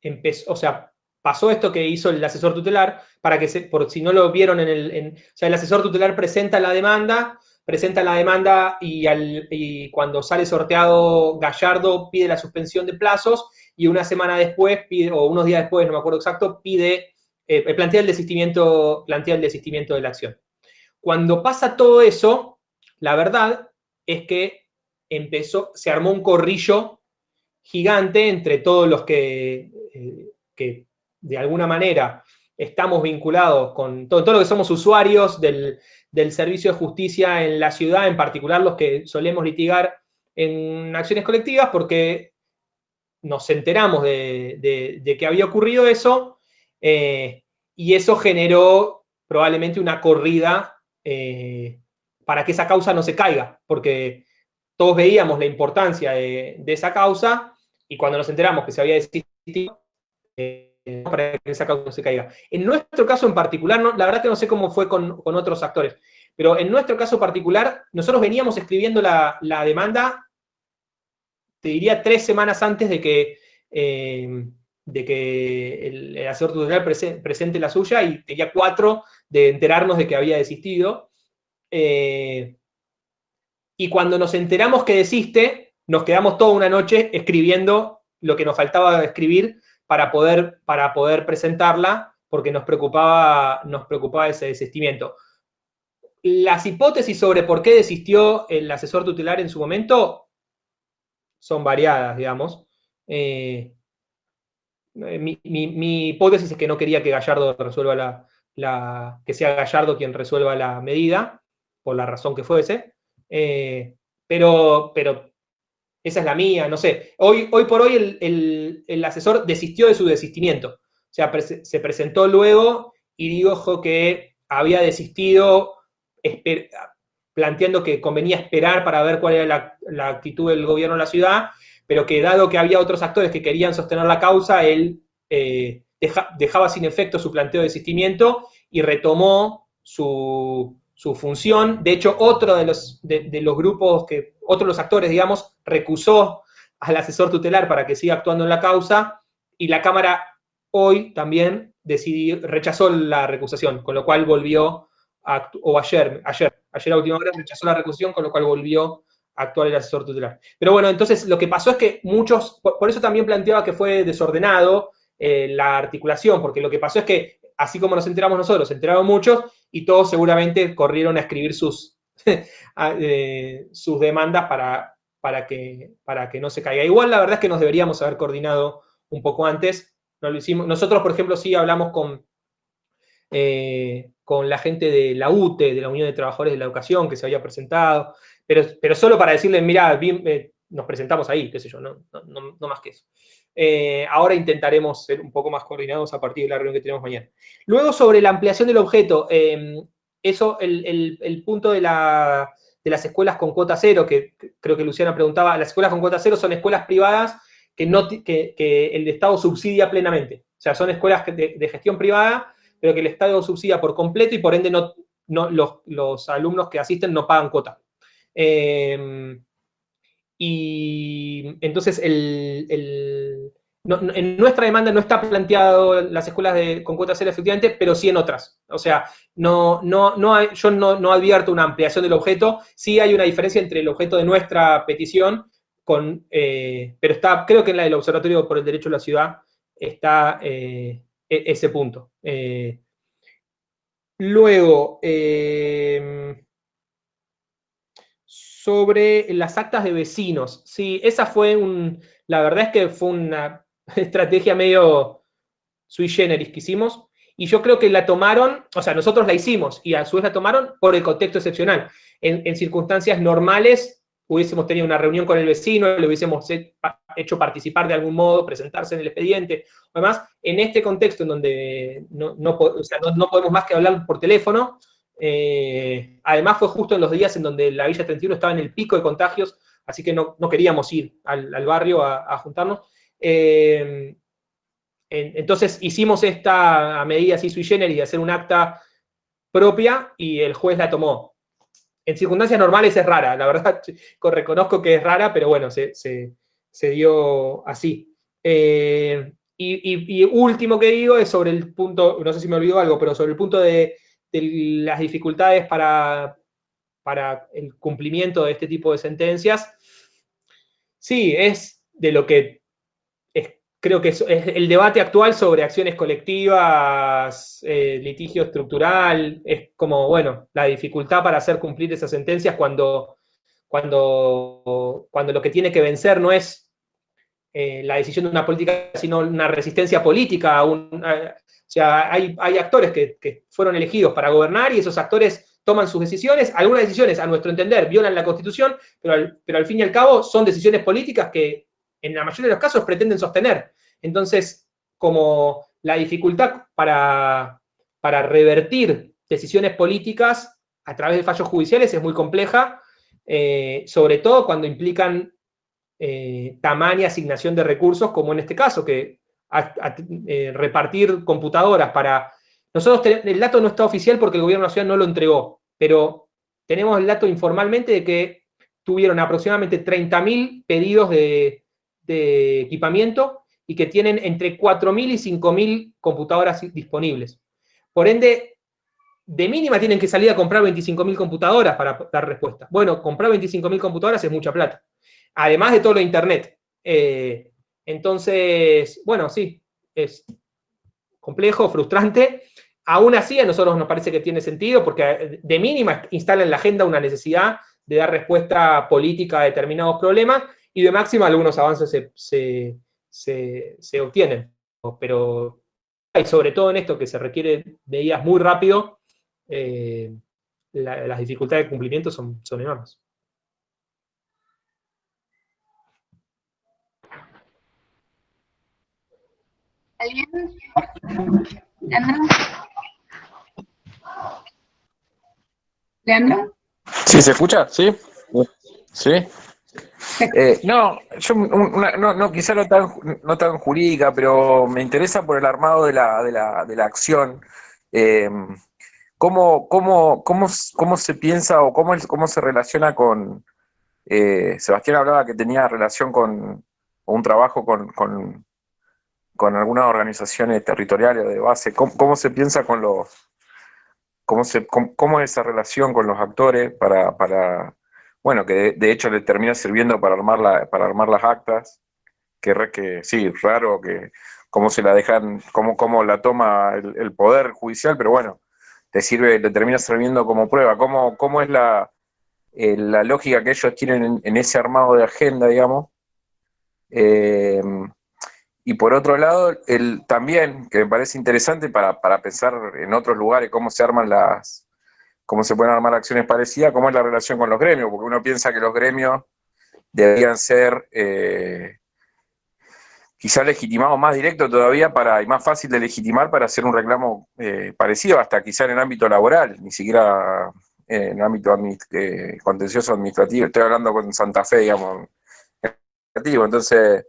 empezó, o sea, pasó esto que hizo el asesor tutelar, para que, por si no lo vieron o sea, el asesor tutelar presenta la demanda presentan la demanda y cuando sale sorteado Gallardo pide la suspensión de plazos y una semana después, o unos días después, no me acuerdo exacto, plantea el desistimiento de la acción. Cuando pasa todo eso, la verdad es que se armó un corrillo gigante entre todos los que de alguna manera estamos vinculados con todo lo que somos usuarios del servicio de justicia en la ciudad, en particular los que solemos litigar en acciones colectivas, porque nos enteramos de que había ocurrido eso, y eso generó probablemente una corrida para que esa causa no se caiga, porque todos veíamos la importancia de esa causa, y cuando nos enteramos que se había desistido, para que esa causa no se caiga. En nuestro caso en particular, la verdad que no sé cómo fue con otros actores, pero en nuestro caso particular, nosotros veníamos escribiendo la demanda, te diría 3 semanas antes de que el asesor tutelar presente la suya, y tenía 4 de enterarnos de que había desistido. Y cuando nos enteramos que desiste, nos quedamos toda una noche escribiendo lo que nos faltaba escribir para poder presentarla, porque nos preocupaba ese desistimiento. Las hipótesis sobre por qué desistió el asesor tutelar en su momento son variadas, digamos. Mi hipótesis es que no quería que Gallardo resuelva que sea Gallardo quien resuelva la medida, por la razón que fuese. Pero esa es la mía, no sé. Hoy por hoy el asesor desistió de su desistimiento. O sea, se presentó luego y dijo que había desistido planteando que convenía esperar para ver cuál era la actitud del gobierno en la ciudad, pero que dado que había otros actores que querían sostener la causa, él dejaba sin efecto su planteo de desistimiento y retomó su función. De hecho, otro de los grupos, otro de los actores, digamos, recusó al asesor tutelar para que siga actuando en la causa, y la Cámara hoy también rechazó la recusación, con lo cual volvió ayer a última hora rechazó la recusación, con lo cual volvió a actuar el asesor tutelar. Pero bueno, entonces lo que pasó es que por eso también planteaba que fue desordenado la articulación, porque lo que pasó es que, así como nos enteramos nosotros, se enteraron muchos, y todos seguramente corrieron a escribir sus demandas para que no se caiga. Igual la verdad es que nos deberíamos haber coordinado un poco antes, no lo hicimos. Nosotros, por ejemplo, sí hablamos con la gente de la UTE, de la Unión de Trabajadores de la Educación, que se había presentado, pero solo para decirles, mirá, nos presentamos ahí, qué sé yo, no más que eso. Ahora intentaremos ser un poco más coordinados a partir de la reunión que tenemos mañana. Luego, sobre la ampliación del objeto, eso, el punto de las escuelas con cuota cero, que creo que Luciana preguntaba, las escuelas con cuota cero son escuelas privadas que el Estado subsidia plenamente. O sea, son escuelas de gestión privada, pero que el Estado subsidia por completo, y por ende los alumnos que asisten no pagan cuota. Y entonces en nuestra demanda no está planteado las escuelas con cuota cero, efectivamente, pero sí en otras. O sea, yo no advierto una ampliación del objeto. Sí hay una diferencia entre el objeto de nuestra petición pero creo que en la del Observatorio por el Derecho de la Ciudad está ese punto. Luego, sobre las actas de vecinos. Sí, esa fue la verdad es que fue una estrategia medio sui generis que hicimos, y yo creo que la tomaron, o sea, nosotros la hicimos, y a su vez la tomaron por el contexto excepcional. En circunstancias normales hubiésemos tenido una reunión con el vecino, le hubiésemos hecho participar de algún modo, presentarse en el expediente. Además, en este contexto en donde no podemos más que hablar por teléfono, además fue justo en los días en donde la Villa 31 estaba en el pico de contagios, así que no queríamos ir al barrio a juntarnos. Entonces hicimos esta medida así sui generis de hacer un acta propia, y el juez la tomó. En circunstancias normales es rara, la verdad, reconozco que es rara, pero bueno, se dio así. Y último que digo es sobre el punto, no sé si me olvidó algo, pero sobre el punto de las dificultades para para el cumplimiento de este tipo de sentencias, sí, es de lo que creo que es el debate actual sobre acciones colectivas, litigio estructural, es como, bueno, la dificultad para hacer cumplir esas sentencias cuando lo que tiene que vencer no es la decisión de una política, sino una resistencia política. O sea, hay actores que fueron elegidos para gobernar y esos actores toman sus decisiones. Algunas decisiones, a nuestro entender, violan la Constitución, pero al fin y al cabo son decisiones políticas que en la mayoría de los casos pretenden sostener. Entonces, como la dificultad para revertir decisiones políticas a través de fallos judiciales es muy compleja, sobre todo cuando implican tamaña asignación de recursos, como en este caso, que repartir computadoras para... Nosotros el dato no está oficial porque el gobierno nacional no lo entregó, pero tenemos el dato informalmente de que tuvieron aproximadamente 30.000 pedidos de equipamiento y que tienen entre 4.000 y 5.000 computadoras disponibles. Por ende, de mínima tienen que salir a comprar 25.000 computadoras para dar respuesta. Bueno, comprar 25.000 computadoras es mucha plata. Además de todo lo de internet. Entonces, bueno, sí, es complejo, frustrante. Aún así, a nosotros nos parece que tiene sentido porque de mínima instala en la agenda una necesidad de dar respuesta política a determinados problemas y de máxima algunos avances se obtienen. Pero, y sobre todo en esto que se requiere medidas muy rápido, las dificultades de cumplimiento son enormes. ¿Alguien? ¿Leandro? ¿Leandro? ¿Sí se escucha? ¿Sí? ¿Sí? No, yo no, quizá no tan jurídica, pero me interesa por el armado de la acción. ¿Cómo se piensa o cómo se relaciona con... Sebastián hablaba que tenía relación con un trabajo con algunas organizaciones territoriales o de base. ¿Cómo se piensa con los... ¿Cómo es esa relación con los actores para bueno, que de hecho le termina sirviendo para armar las actas, que sí, raro que cómo se la dejan, cómo la toma el Poder Judicial, pero bueno, le termina sirviendo como prueba. ¿Cómo es la lógica que ellos tienen en ese armado de agenda, digamos? Y por otro lado, también, que me parece interesante para pensar en otros lugares cómo se pueden armar acciones parecidas, cómo es la relación con los gremios, porque uno piensa que los gremios deberían ser quizás legitimados más directo todavía y más fácil de legitimar para hacer un reclamo parecido, hasta quizá en el ámbito laboral, ni siquiera en el ámbito contencioso administrativo. Estoy hablando con Santa Fe, digamos, administrativo. Entonces,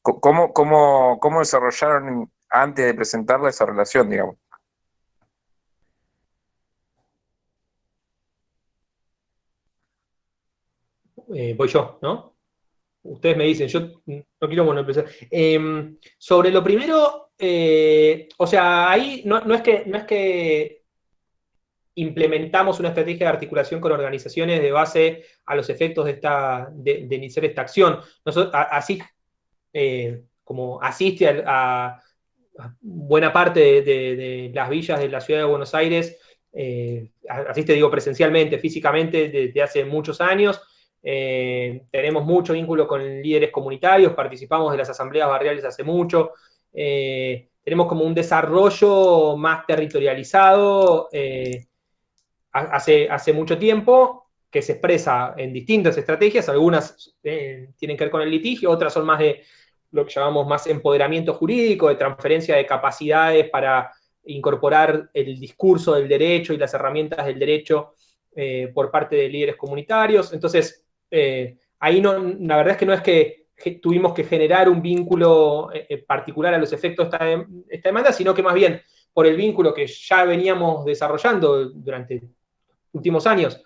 ¿cómo desarrollaron antes de presentarla esa relación, digamos? Voy yo, ¿no? Ustedes me dicen, yo no quiero monopolizar. Sobre lo primero, o sea, ahí no es que implementamos una estrategia de articulación con organizaciones de base a los efectos de iniciar esta acción. Nosotros, así como asiste a buena parte de las villas de la ciudad de Buenos Aires, asiste, digo, presencialmente, físicamente, desde hace muchos años. Tenemos mucho vínculo con líderes comunitarios, participamos de las asambleas barriales hace mucho, tenemos como un desarrollo más territorializado hace mucho tiempo, que se expresa en distintas estrategias. Algunas tienen que ver con el litigio, otras son más de lo que llamamos más empoderamiento jurídico, de transferencia de capacidades para incorporar el discurso del derecho y las herramientas del derecho por parte de líderes comunitarios. Entonces, ahí la verdad es que no es que tuvimos que generar un vínculo particular a los efectos de esta demanda, sino que más bien por el vínculo que ya veníamos desarrollando durante últimos años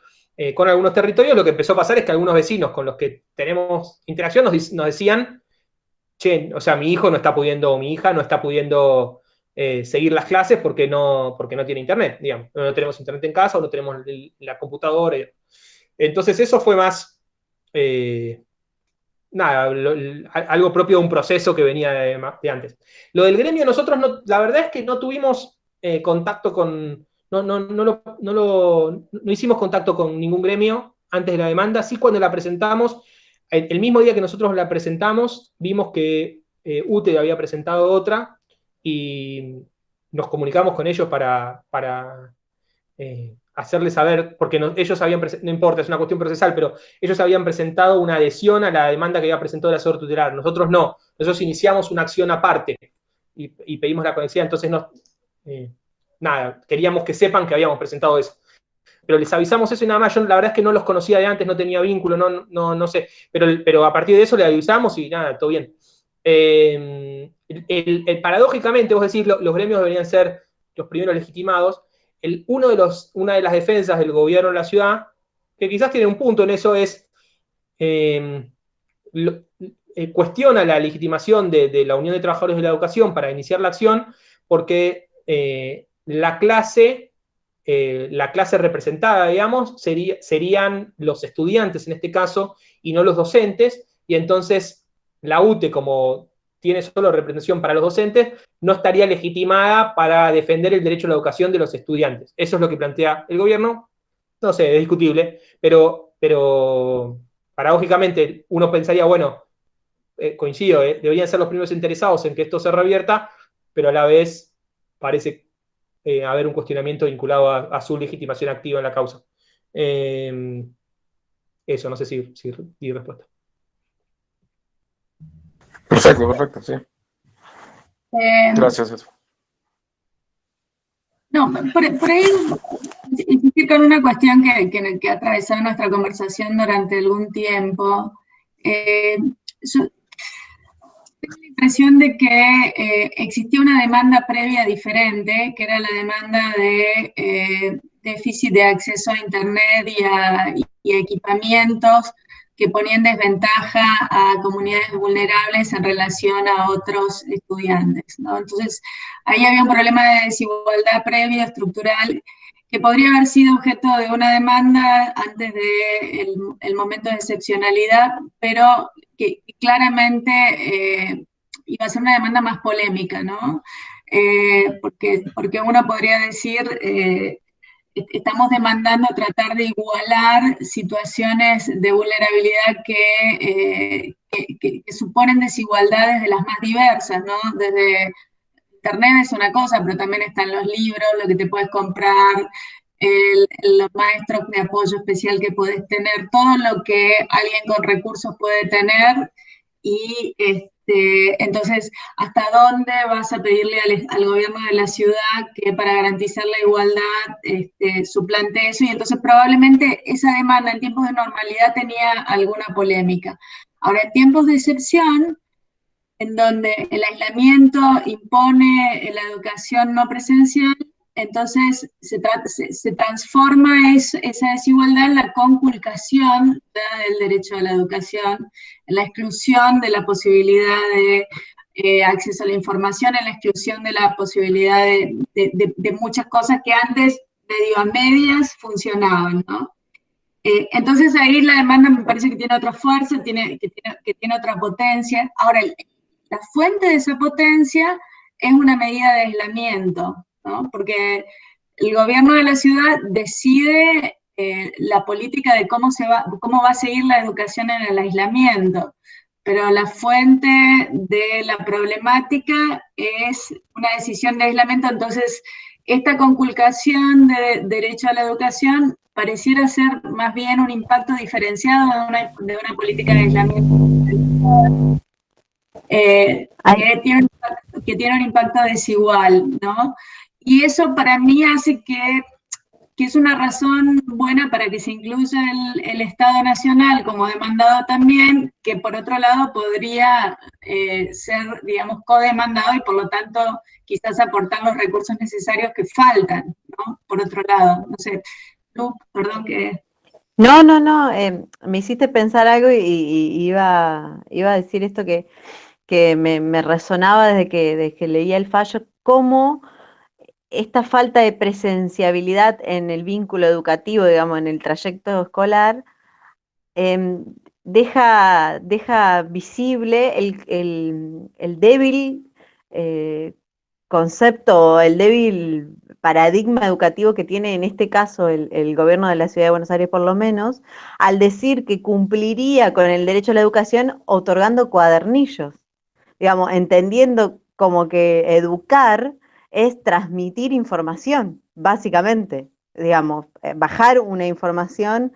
con algunos territorios, lo que empezó a pasar es que algunos vecinos con los que tenemos interacción nos decían, che, o sea, mi hijo no está pudiendo, o mi hija no está pudiendo seguir las clases porque no tiene internet, digamos. No tenemos internet en casa o no tenemos la computadora. Entonces eso fue más, algo propio de un proceso que venía de antes. Lo del gremio, nosotros la verdad es que no tuvimos contacto con, no hicimos contacto con ningún gremio antes de la demanda. Sí, cuando la presentamos, el mismo día que nosotros la presentamos, vimos que UTE había presentado otra y nos comunicamos con ellos para hacerles saber, porque ellos habían, no importa, es una cuestión procesal, pero ellos habían presentado una adhesión a la demanda que había presentado el asesor tutelar. Nosotros no, nosotros iniciamos una acción aparte y pedimos la conexidad, entonces nada, queríamos que sepan que habíamos presentado eso. Pero les avisamos eso y nada más. Yo la verdad es que no los conocía de antes, no tenía vínculo, no sé, pero a partir de eso le avisamos y nada, todo bien. Paradójicamente, vos decís, los gremios deberían ser los primeros legitimados. Una de las defensas del gobierno de la ciudad, que quizás tiene un punto en eso, es cuestiona la legitimación de la Unión de Trabajadores de la Educación para iniciar la acción, porque la clase representada, digamos, serían los estudiantes en este caso, y no los docentes, y entonces la UTE, como tiene solo representación para los docentes, no estaría legitimada para defender el derecho a la educación de los estudiantes. Eso es lo que plantea el gobierno. No sé, es discutible, pero paradójicamente uno pensaría, bueno, coincido, deberían ser los primeros interesados en que esto se revierta, pero a la vez parece haber un cuestionamiento vinculado a su legitimación activa en la causa. Eso, no sé si di respuesta. Perfecto, sí. Gracias. No, por ahí insistir con una cuestión que ha atravesado nuestra conversación durante algún tiempo. Yo tengo la impresión de que existía una demanda previa diferente, que era la demanda de déficit de acceso a Internet y a equipamientos que ponían desventaja a comunidades vulnerables en relación a otros estudiantes, ¿no? Entonces, ahí había un problema de desigualdad previa, estructural, que podría haber sido objeto de una demanda antes del momento de excepcionalidad, pero que claramente iba a ser una demanda más polémica, ¿no? Porque uno podría decir, estamos demandando tratar de igualar situaciones de vulnerabilidad que suponen desigualdades de las más diversas, ¿no? Desde Internet es una cosa, pero también están los libros, lo que te puedes comprar, los maestros de apoyo especial que puedes tener, todo lo que alguien con recursos puede tener, y entonces, ¿hasta dónde vas a pedirle al gobierno de la ciudad que para garantizar la igualdad suplante eso? Y entonces probablemente esa demanda en tiempos de normalidad tenía alguna polémica. Ahora, en tiempos de excepción, en donde el aislamiento impone la educación no presencial, entonces se transforma esa desigualdad en la conculcación del derecho a la educación, en la exclusión de la posibilidad de acceso a la información, en la exclusión de la posibilidad de muchas cosas que antes, medio a medias, funcionaban, ¿no? Entonces ahí la demanda me parece que tiene otra fuerza, que tiene otra potencia. Ahora, la fuente de esa potencia es una medida de aislamiento, ¿no? Porque el gobierno de la ciudad decide la política de cómo va a seguir la educación en el aislamiento, pero la fuente de la problemática es una decisión de aislamiento. Entonces, esta conculcación de derecho a la educación pareciera ser más bien un impacto diferenciado de una política de aislamiento que tiene un impacto desigual, ¿no? Y eso para mí hace que es una razón buena para que se incluya el Estado Nacional como demandado también, que por otro lado podría ser, digamos, codemandado y por lo tanto quizás aportar los recursos necesarios que faltan, ¿no? Por otro lado, no sé, Lu, perdón que... No, me hiciste pensar algo y iba a decir esto que me resonaba desde que leía el fallo, cómo esta falta de presenciabilidad en el vínculo educativo, digamos, en el trayecto escolar, deja visible el débil concepto, el débil paradigma educativo que tiene en este caso el gobierno de la Ciudad de Buenos Aires por lo menos, al decir que cumpliría con el derecho a la educación otorgando cuadernillos, digamos, entendiendo como que educar es transmitir información, básicamente, digamos, bajar una información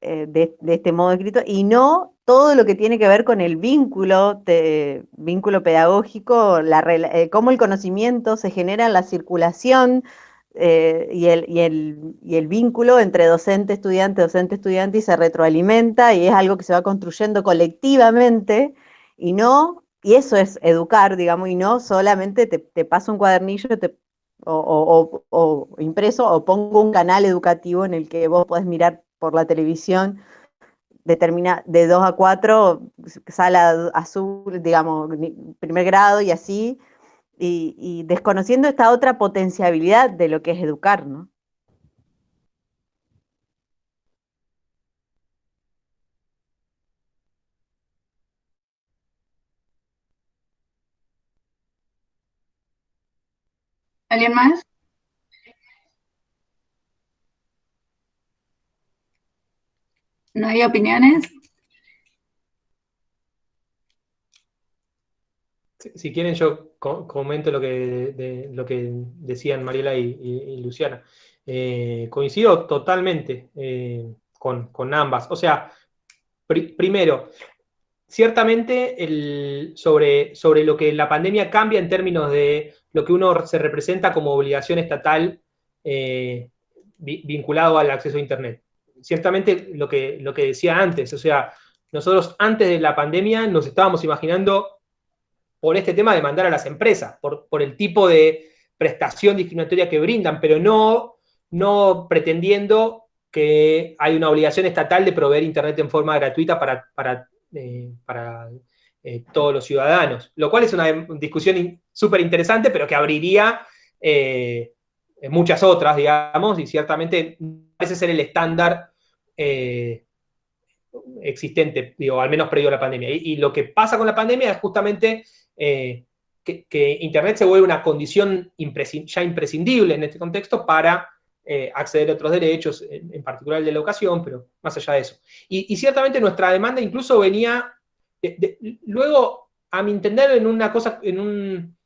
de este modo escrito, y no todo lo que tiene que ver con el vínculo pedagógico, cómo el conocimiento se genera en la circulación y el vínculo entre docente-estudiante y se retroalimenta y es algo que se va construyendo colectivamente y eso es educar, digamos, y no solamente te paso un cuadernillo o impreso o pongo un canal educativo en el que vos podés mirar por la televisión de 2 a 4, sala azul, digamos, primer grado y así, y desconociendo esta otra potenciabilidad de lo que es educar, ¿no? ¿Alguien más? ¿No hay opiniones? Si quieren, yo comento lo que decían Mariela y Luciana. Coincido totalmente con ambas. O sea, primero, ciertamente sobre lo que la pandemia cambia en términos de lo que uno se representa como obligación estatal vinculado al acceso a Internet. Ciertamente lo que decía antes, o sea, nosotros antes de la pandemia nos estábamos imaginando por este tema de mandar a las empresas, por el tipo de prestación discriminatoria que brindan, pero no pretendiendo que hay una obligación estatal de proveer Internet en forma gratuita para todos los ciudadanos, lo cual es una discusión súper interesante, pero que abriría muchas otras, digamos, y ciertamente parece ser el estándar existente, digo, al menos previo a la pandemia. Y lo que pasa con la pandemia es justamente que Internet se vuelve una condición ya imprescindible en este contexto para acceder a otros derechos, en particular el de la educación, pero más allá de eso. Y ciertamente nuestra demanda incluso venía, luego, a mi entender, en una cosa, en un...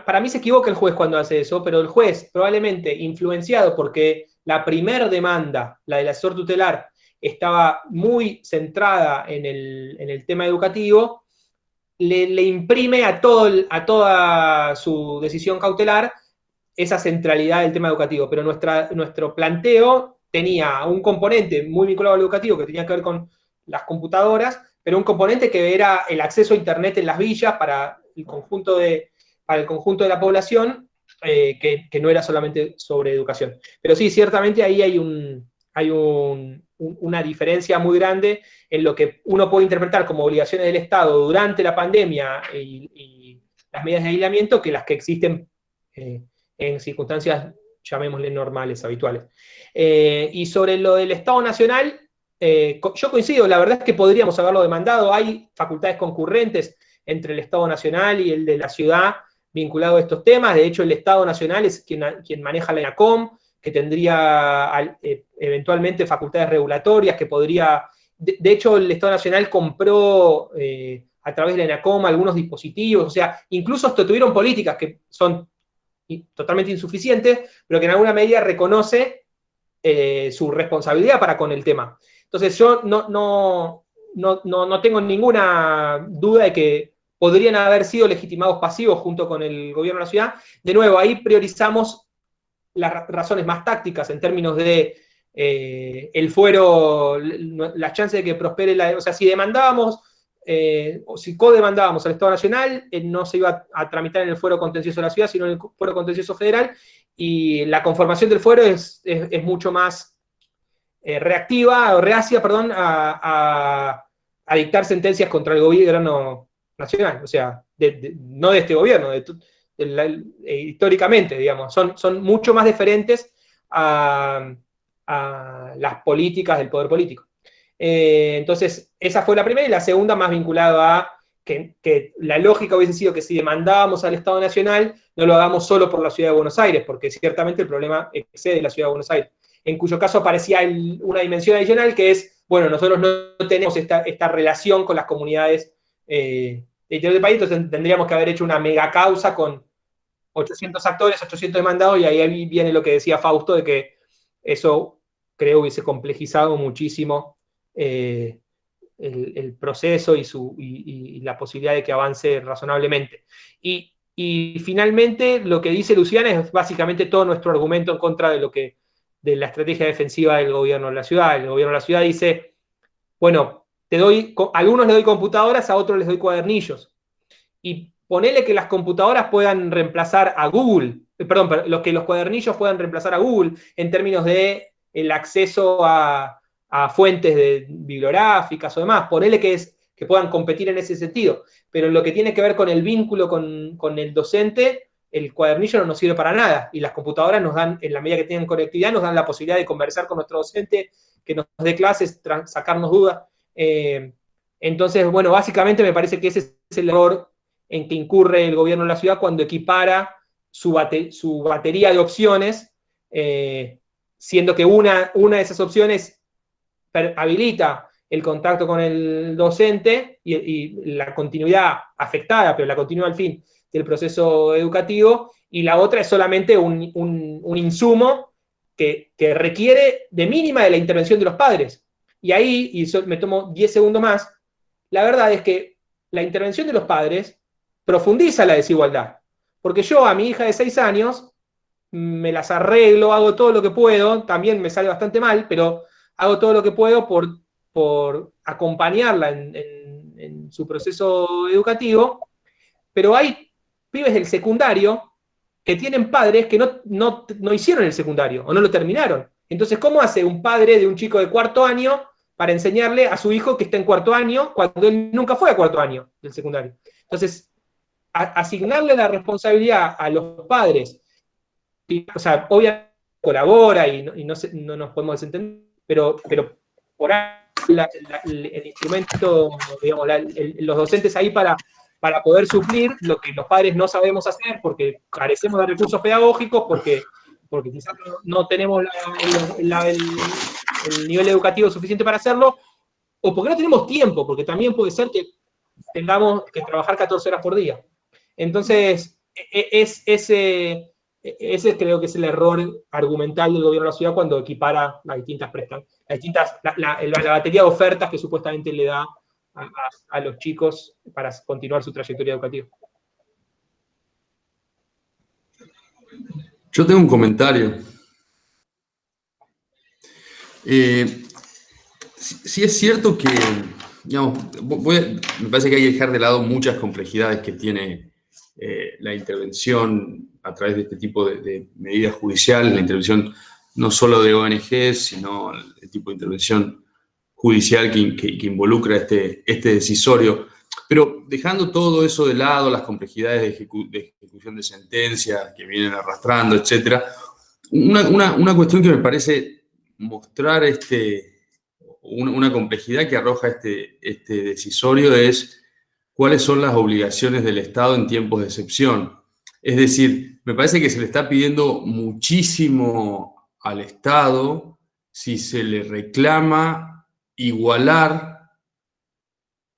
para mí se equivoca el juez cuando hace eso, pero el juez, probablemente influenciado porque la primer demanda, la del asesor tutelar, estaba muy centrada en el tema educativo, le imprime a toda su decisión cautelar esa centralidad del tema educativo. Pero nuestro planteo tenía un componente muy vinculado al educativo que tenía que ver con las computadoras, pero un componente que era el acceso a Internet en las villas para el conjunto de la población, que no era solamente sobre educación. Pero sí, ciertamente ahí hay una diferencia muy grande en lo que uno puede interpretar como obligaciones del Estado durante la pandemia y las medidas de aislamiento que las que existen en circunstancias, llamémosle normales, habituales. Y sobre lo del Estado Nacional, yo coincido, la verdad es que podríamos haberlo demandado, hay facultades concurrentes entre el Estado Nacional y el de la ciudad vinculado a estos temas. De hecho, el Estado Nacional es quien maneja la ENACOM, que tendría eventualmente facultades regulatorias, que podría... De hecho, el Estado Nacional compró a través de la ENACOM algunos dispositivos, o sea, incluso hasta tuvieron políticas que son totalmente insuficientes, pero que en alguna medida reconoce su responsabilidad para con el tema. Entonces yo no tengo ninguna duda de que podrían haber sido legitimados pasivos junto con el gobierno de la ciudad. De nuevo, ahí priorizamos las razones más tácticas en términos de el fuero, las chances de que prospere o sea, si demandábamos o si co-demandábamos al Estado Nacional, no se iba a tramitar en el fuero contencioso de la ciudad, sino en el fuero contencioso federal, y la conformación del fuero es mucho más reactiva, o reacia, perdón, a a dictar sentencias contra el gobierno nacional, o sea, no de este gobierno, históricamente, digamos, son mucho más diferentes a las políticas del poder político. Entonces, esa fue la primera, y la segunda más vinculada a que la lógica hubiese sido que si demandábamos al Estado Nacional, no lo hagamos solo por la Ciudad de Buenos Aires, porque ciertamente el problema excede la Ciudad de Buenos Aires. En cuyo caso aparecía una dimensión adicional que es, bueno, nosotros no tenemos esta relación con las comunidades del interior del país, entonces tendríamos que haber hecho una mega causa con 800 actores, 800 demandados, y ahí viene lo que decía Fausto, de que eso creo hubiese complejizado muchísimo el proceso y la posibilidad de que avance razonablemente. Y finalmente, lo que dice Luciana es básicamente todo nuestro argumento en contra de la estrategia defensiva del gobierno de la ciudad. El gobierno de la ciudad dice, bueno, a algunos les doy computadoras, a otros les doy cuadernillos. Y ponele que las computadoras puedan reemplazar a Google, perdón, que los cuadernillos puedan reemplazar a Google en términos de el acceso a fuentes bibliográficas o demás, ponele que puedan competir en ese sentido, pero en lo que tiene que ver con el vínculo con el docente, el cuadernillo no nos sirve para nada, y las computadoras nos dan, en la medida que tienen conectividad, nos dan la posibilidad de conversar con nuestro docente, que nos dé clases, sacarnos dudas. Entonces, bueno, básicamente me parece que ese es el error en que incurre el gobierno de la ciudad cuando equipara su batería de opciones, siendo que una de esas opciones habilita el contacto con el docente y la continuidad afectada, pero la continuidad al fin del proceso educativo, y la otra es solamente un insumo que requiere de mínima de la intervención de los padres. Y ahí, y me tomo 10 segundos más, la verdad es que la intervención de los padres profundiza la desigualdad. Porque yo a mi hija de 6 años me las arreglo, hago todo lo que puedo, también me sale bastante mal, pero hago todo lo que puedo por acompañarla en su proceso educativo, pero hay pibes del secundario que tienen padres que no hicieron el secundario o no lo terminaron. Entonces, ¿cómo hace un padre de un chico de 4º año para enseñarle a su hijo que está en 4º año cuando él nunca fue a 4º año del secundario? Entonces, asignarle la responsabilidad a los padres, o sea, obviamente colabora y no nos podemos desentender, pero por ahí el instrumento, digamos, los docentes ahí para poder suplir lo que los padres no sabemos hacer porque carecemos de recursos pedagógicos, porque quizás no tenemos el nivel educativo suficiente para hacerlo, o porque no tenemos tiempo, porque también puede ser que tengamos que trabajar 14 horas por día. Entonces, ese creo que es el error argumental del gobierno de la ciudad cuando equipara las distintas la batería de ofertas que supuestamente le da a los chicos para continuar su trayectoria educativa. Yo tengo un comentario. Sí es cierto que, digamos, me parece que hay que dejar de lado muchas complejidades que tiene la intervención a través de este tipo de medidas judiciales, la intervención no solo de ONGs, sino el tipo de intervención judicial que involucra este decisorio. Pero dejando todo eso de lado, las complejidades de ejecución de sentencias que vienen arrastrando, etc., una cuestión que me parece mostrar una complejidad que arroja este decisorio es cuáles son las obligaciones del Estado en tiempos de excepción. Es decir, me parece que se le está pidiendo muchísimo al Estado si se le reclama igualar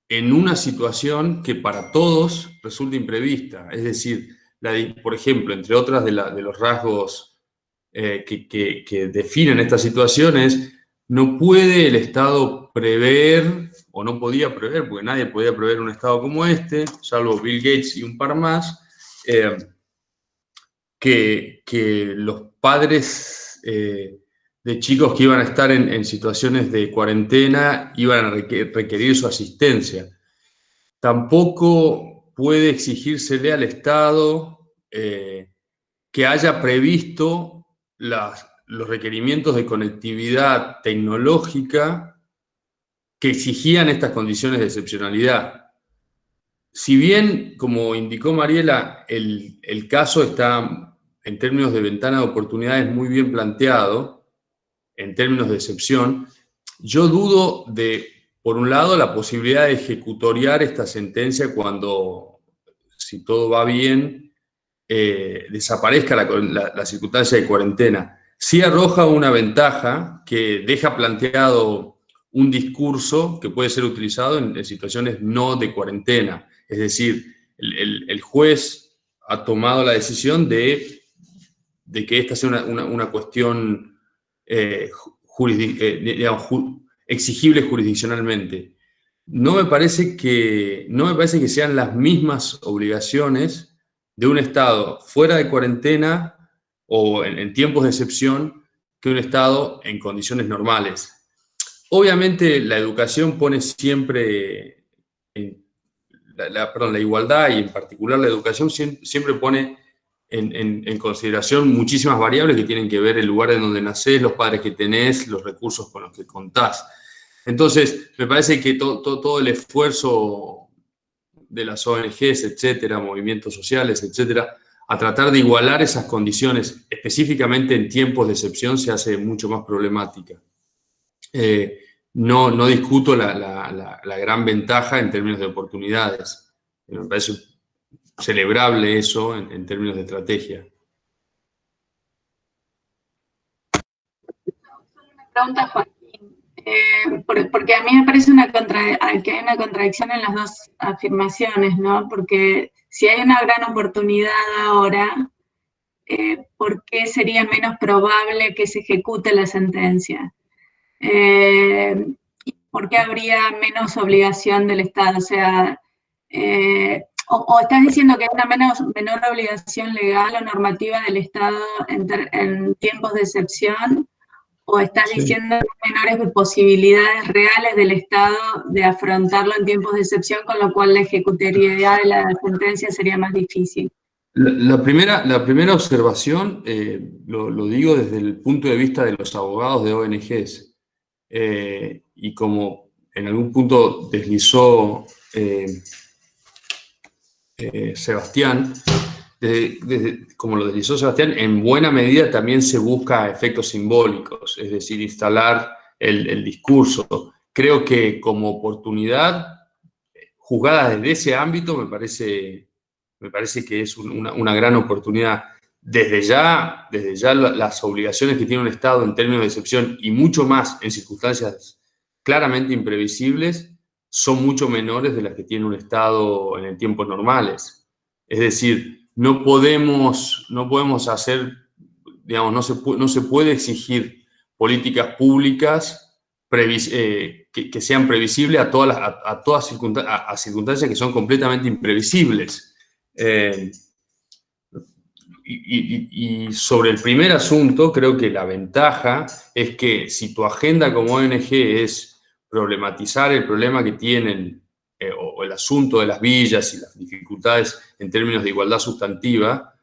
en una situación que para todos resulta imprevista. Es decir, por ejemplo, entre otras de los rasgos que definen estas situaciones, no puede el Estado prever, o no podía prever, porque nadie podía prever un Estado como este, salvo Bill Gates y un par más, que los padres de chicos que iban a estar en situaciones de cuarentena iban a requerir su asistencia. Tampoco puede exigírsele al Estado que haya previsto los requerimientos de conectividad tecnológica que exigían estas condiciones de excepcionalidad. Si bien, como indicó Mariela, el caso está, en términos de ventana de oportunidades, muy bien planteado, en términos de excepción, yo dudo de, por un lado, la posibilidad de ejecutoriar esta sentencia cuando, si todo va bien, desaparezca la circunstancia de cuarentena. Sí arroja una ventaja que deja planteado un discurso que puede ser utilizado en situaciones no de cuarentena. Es decir, el juez ha tomado la decisión de que esta sea una cuestión exigible jurisdiccionalmente. No me parece que sean las mismas obligaciones de un Estado fuera de cuarentena o en tiempos de excepción que un Estado en condiciones normales. Obviamente la educación pone siempre, la igualdad y en particular la educación siempre pone en consideración muchísimas variables que tienen que ver el lugar en donde nacés, los padres que tenés, los recursos con los que contás. Entonces, me parece que todo el esfuerzo de las ONGs, etcétera, movimientos sociales, etcétera, a tratar de igualar esas condiciones, específicamente en tiempos de excepción, se hace mucho más problemática. No discuto la gran ventaja en términos de oportunidades. Me parece celebrable eso en términos de estrategia. Una pregunta, Joaquín, porque a mí me parece que hay una contradicción en las dos afirmaciones, ¿no? Porque si hay una gran oportunidad ahora, ¿por qué sería menos probable que se ejecute la sentencia? ¿Por qué habría menos obligación del Estado? O sea, o estás diciendo que hay una menor obligación legal o normativa del Estado en tiempos de excepción, o estás diciendo que hay menores posibilidades reales del Estado de afrontarlo en tiempos de excepción, con lo cual la ejecutabilidad de la sentencia sería más difícil. La primera observación, lo digo desde el punto de vista de los abogados de ONGs. Y como en algún punto deslizó Sebastián, como lo deslizó Sebastián, en buena medida también se busca efectos simbólicos, es decir, instalar el discurso. Creo que como oportunidad, juzgada desde ese ámbito, me parece que es una gran oportunidad. Desde ya las obligaciones que tiene un Estado en términos de excepción y mucho más en circunstancias claramente imprevisibles son mucho menores de las que tiene un Estado en tiempos normales. Es decir, no podemos hacer, digamos, no se puede exigir políticas públicas que sean previsibles a circunstancias que son completamente imprevisibles. Y sobre el primer asunto, creo que la ventaja es que si tu agenda como ONG es problematizar el problema que tienen o el asunto de las villas y las dificultades en términos de igualdad sustantiva,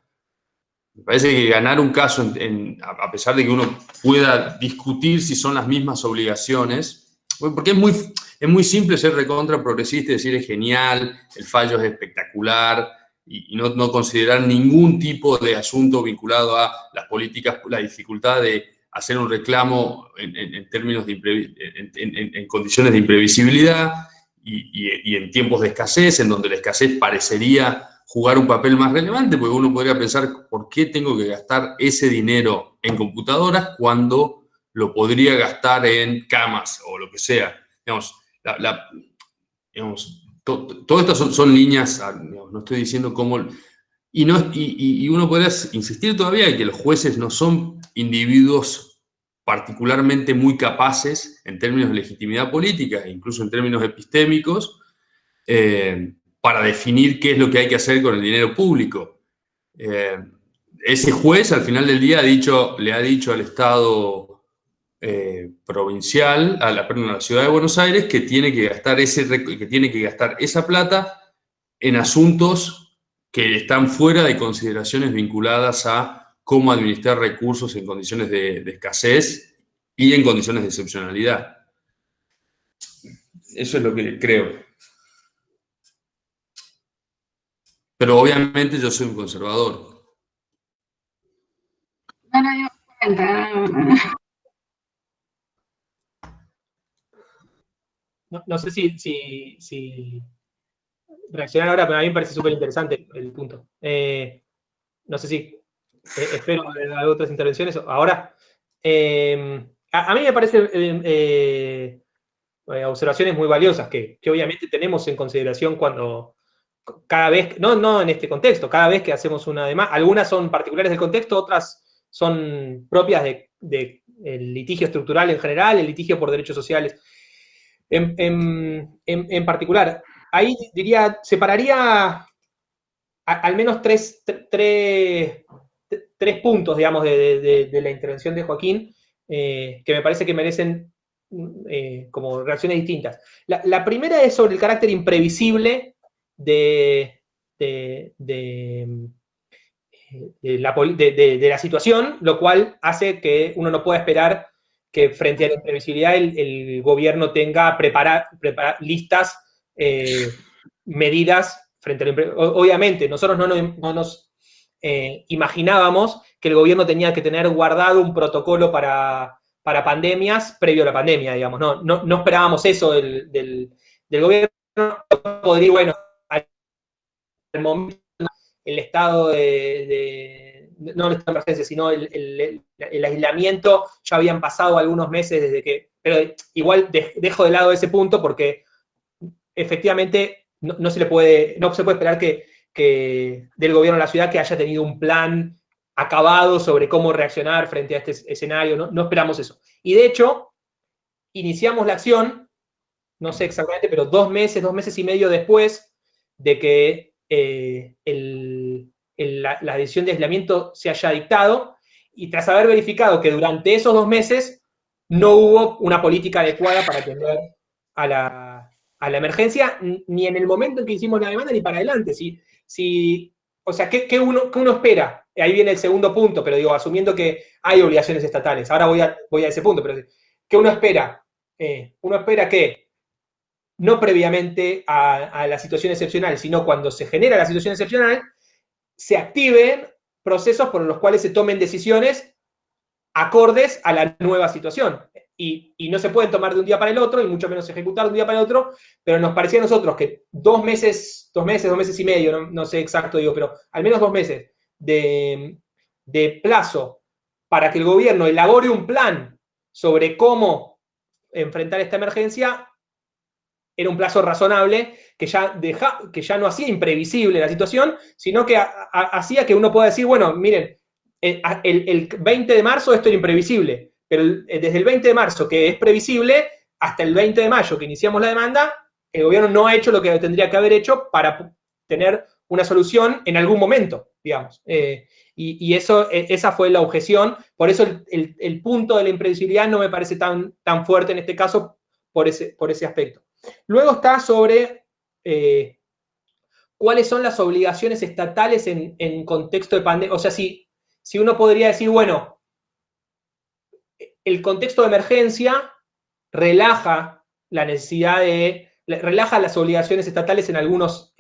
me parece que ganar un caso, a pesar de que uno pueda discutir si son las mismas obligaciones, porque es muy simple ser recontra progresista y decir es genial, el fallo es espectacular, y no considerar ningún tipo de asunto vinculado a las políticas, la dificultad de hacer un reclamo en términos en condiciones de imprevisibilidad y en tiempos de escasez, en donde la escasez parecería jugar un papel más relevante, porque uno podría pensar, ¿por qué tengo que gastar ese dinero en computadoras cuando lo podría gastar en camas o lo que sea? Digamos, todas estas son líneas, no estoy diciendo cómo... Y uno podría insistir todavía en que los jueces no son individuos particularmente muy capaces en términos de legitimidad política, incluso en términos epistémicos, para definir qué es lo que hay que hacer con el dinero público. Ese juez al final del día le ha dicho al Estado provincial, a la Ciudad de Buenos Aires, que tiene que gastar esa plata en asuntos que están fuera de consideraciones vinculadas a cómo administrar recursos en condiciones de escasez y en condiciones de excepcionalidad. Eso es lo que creo. Pero obviamente yo soy un conservador. No nos dimos cuenta. No sé si reaccionar ahora, pero a mí me parece súper interesante el punto. No sé si espero otras intervenciones ahora. A mí me parecen observaciones muy valiosas que obviamente tenemos en consideración cuando cada vez, no en este contexto, cada vez que hacemos una demanda, algunas son particulares del contexto, otras son propias del litigio estructural en general, el litigio por derechos sociales en particular. Ahí diría, separaría al menos tres puntos, digamos, de la intervención de Joaquín, que me parece que merecen como reacciones distintas. La primera es sobre el carácter imprevisible de la situación, lo cual hace que uno no pueda esperar que frente a la imprevisibilidad el gobierno tenga listas medidas frente a la imprevisibilidad. Obviamente, nosotros no nos imaginábamos que el gobierno tenía que tener guardado un protocolo para pandemias previo a la pandemia, digamos. No esperábamos eso del gobierno. Podría, bueno, al momento el estado no el estado de emergencia, sino el aislamiento, ya habían pasado algunos meses desde que, pero igual dejo de lado ese punto porque efectivamente no se puede esperar que del gobierno de la ciudad que haya tenido un plan acabado sobre cómo reaccionar frente a este escenario, no esperamos eso. Y de hecho, iniciamos la acción, no sé exactamente, pero 2 meses y medio después de que la decisión de aislamiento se haya dictado, y tras haber verificado que durante esos 2 meses no hubo una política adecuada para atender a la emergencia, ni en el momento en que hicimos la demanda, ni para adelante. O sea, ¿qué uno espera? Ahí viene el segundo punto, pero digo, asumiendo que hay obligaciones estatales. Ahora voy a ese punto, pero ¿qué uno espera? Uno espera que no previamente a la situación excepcional, sino cuando se genera la situación excepcional, se activen procesos por los cuales se tomen decisiones acordes a la nueva situación. Y no se pueden tomar de un día para el otro, y mucho menos ejecutar de un día para el otro, pero nos parecía a nosotros que 2 meses y medio, no sé exacto, digo, pero al menos 2 meses de plazo para que el gobierno elabore un plan sobre cómo enfrentar esta emergencia, era un plazo razonable que ya no hacía imprevisible la situación, sino que hacía que uno pueda decir, bueno, miren, el 20 de marzo esto era imprevisible, pero desde el 20 de marzo, que es previsible, hasta el 20 de mayo, que iniciamos la demanda, el gobierno no ha hecho lo que tendría que haber hecho para tener una solución en algún momento, digamos. Y esa fue la objeción, por eso el punto de la imprevisibilidad no me parece tan fuerte en este caso por ese aspecto. Luego está sobre cuáles son las obligaciones estatales en contexto de pandemia. O sea, si uno podría decir, bueno, el contexto de emergencia relaja la necesidad relaja las obligaciones estatales en algunos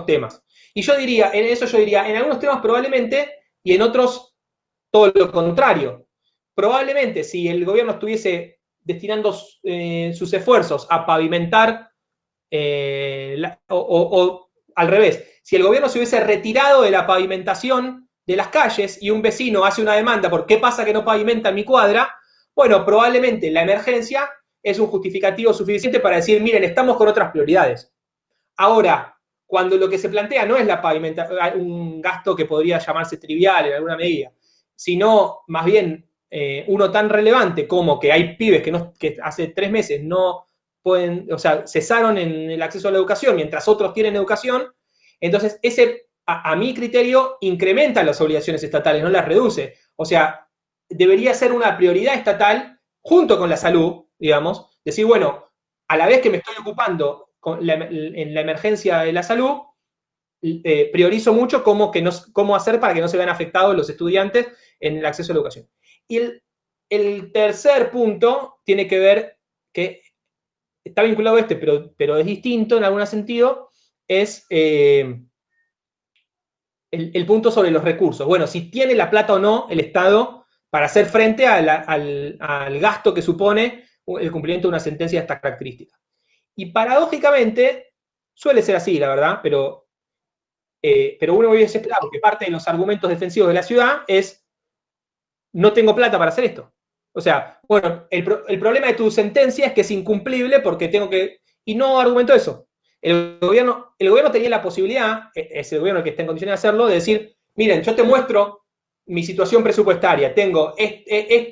temas. Y en algunos temas probablemente, y en otros todo lo contrario. Probablemente si el gobierno estuviese destinando sus esfuerzos a pavimentar, o al revés, si el gobierno se hubiese retirado de la pavimentación de las calles y un vecino hace una demanda por qué pasa que no pavimenta en mi cuadra, bueno, probablemente la emergencia es un justificativo suficiente para decir, miren, estamos con otras prioridades. Ahora, cuando lo que se plantea no es la pavimentación, un gasto que podría llamarse trivial en alguna medida, sino más bien uno tan relevante como que hay pibes que hace 3 meses no pueden, o sea, cesaron en el acceso a la educación mientras otros tienen educación, entonces ese, a mi criterio, incrementa las obligaciones estatales, no las reduce. O sea, debería ser una prioridad estatal junto con la salud, digamos, decir, bueno, a la vez que me estoy ocupando en la emergencia de la salud, priorizo mucho cómo hacer para que no se vean afectados los estudiantes en el acceso a la educación. Y el tercer punto tiene que ver que está vinculado a pero es distinto en algún sentido, es el punto sobre los recursos. Bueno, si tiene la plata o no el Estado para hacer frente al gasto que supone el cumplimiento de una sentencia de estas características. Y paradójicamente, suele ser así, la verdad, pero uno hubiese esperado que parte de los argumentos defensivos de la ciudad es: no tengo plata para hacer esto. O sea, bueno, el problema de tu sentencia es que es incumplible porque tengo que... Y no argumentó eso. El gobierno tenía la posibilidad, es el gobierno que está en condiciones de hacerlo, de decir: miren, yo te muestro mi situación presupuestaria, tengo el